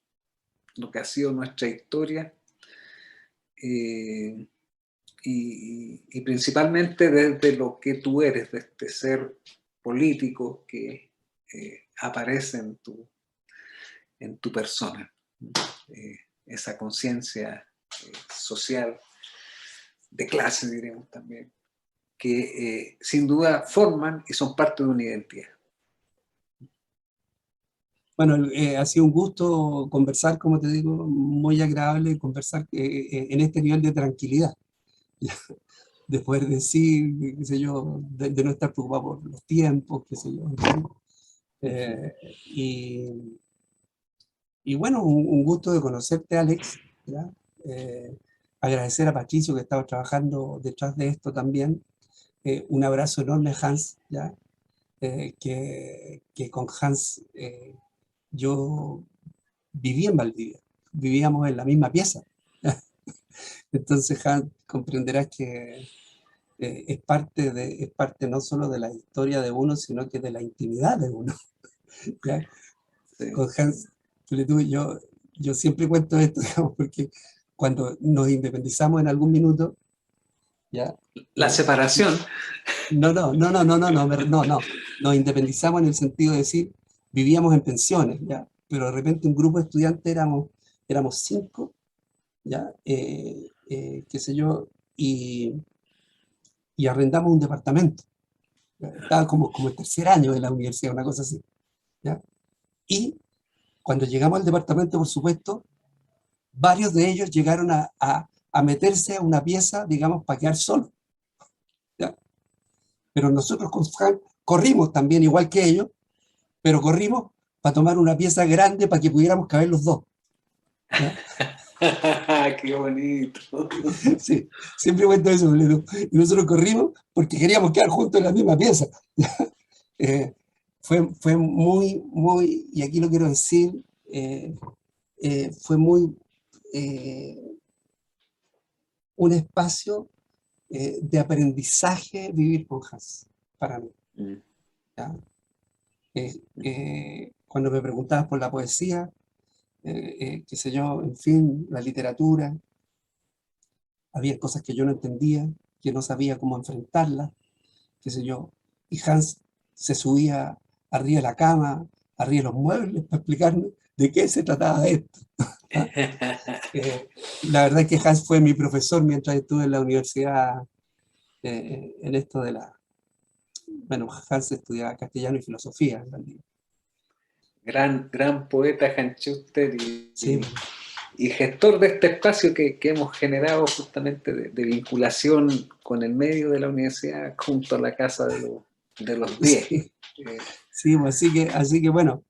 lo que ha sido nuestra historia y principalmente desde lo que tú eres, de este ser político que aparece en tu persona. Esa conciencia social, de clase, diremos también, que sin duda forman y son parte de una identidad. Bueno, ha sido un gusto conversar, como te digo, muy agradable conversar en este nivel de tranquilidad. De poder decir, qué sé yo, de no estar preocupado por los tiempos, qué sé yo. Y bueno, un gusto de conocerte, Alex. ¿Ya? Agradecer a Patricio que estaba trabajando detrás de esto también. Un abrazo enorme a Hans, ¿ya? Que con Hans yo viví en Valdivia, vivíamos en la misma pieza. Entonces, Hans, comprenderás que es parte no solo de la historia de uno, sino que de la intimidad de uno. ¿Ya? Sí. Con Hans, yo siempre cuento esto, digamos, porque cuando nos independizamos en algún minuto, ¿ya? La separación. No, nos independizamos en el sentido de decir, vivíamos en pensiones, ¿ya? Pero de repente un grupo de estudiantes éramos 5, ¿ya? Qué sé yo, y arrendamos un departamento. ¿Ya? Estaba como el tercer año de la universidad, una cosa así, ¿ya? Y cuando llegamos al departamento, por supuesto, varios de ellos llegaron a meterse a una pieza, digamos, para quedar solos, ¿ya? Pero nosotros con Frank corrimos también, igual que ellos, pero corrimos para tomar una pieza grande para que pudiéramos caber los dos, ¿ya? Qué bonito. Sí, siempre cuento eso, y nosotros corrimos porque queríamos quedar juntos en la misma pieza. Fue muy, y aquí lo quiero decir, fue muy un espacio de aprendizaje vivir con Hans, para mí. ¿Ya? Cuando me preguntabas por la poesía, qué sé yo, en fin, la literatura, había cosas que yo no entendía, que no sabía cómo enfrentarlas, qué sé yo, y Hans se subía arriba de la cama, arriba de los muebles, para explicarme de qué se trataba esto. La verdad es que Hans fue mi profesor mientras estuve en la universidad, en esto de la... Bueno, Hans estudiaba castellano y filosofía en Valdivia. Gran poeta Hans Schuster Sí, y gestor de este espacio que hemos generado justamente de vinculación con el medio de la universidad junto a la Casa de los 10. sí, sí, así que bueno,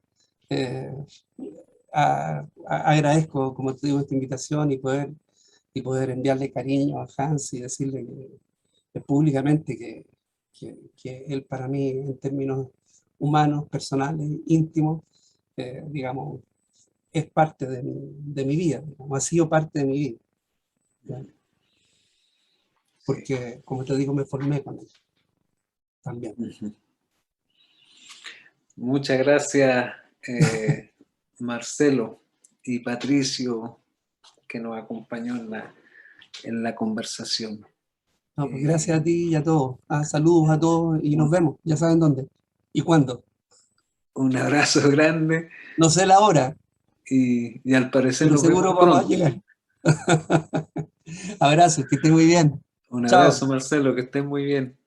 agradezco, como te digo, esta invitación y poder enviarle cariño a Hans y decirle públicamente que él para mí, en términos humanos, personales, íntimos, digamos, es parte de mi vida, digamos, ha sido parte de mi vida. ¿Ya? Porque, como te digo, me formé con él también. Muchas gracias, Marcelo y Patricio, que nos acompañó en la conversación. No, pues gracias a ti y a todos. Saludos a todos y nos vemos. Ya saben dónde y cuándo. Un abrazo grande No sé la hora, y al parecer pero nos vemos seguro vamos a pronto. llegar. Abrazos, que estés muy bien. Un Chao. abrazo, Marcelo, que estés muy bien.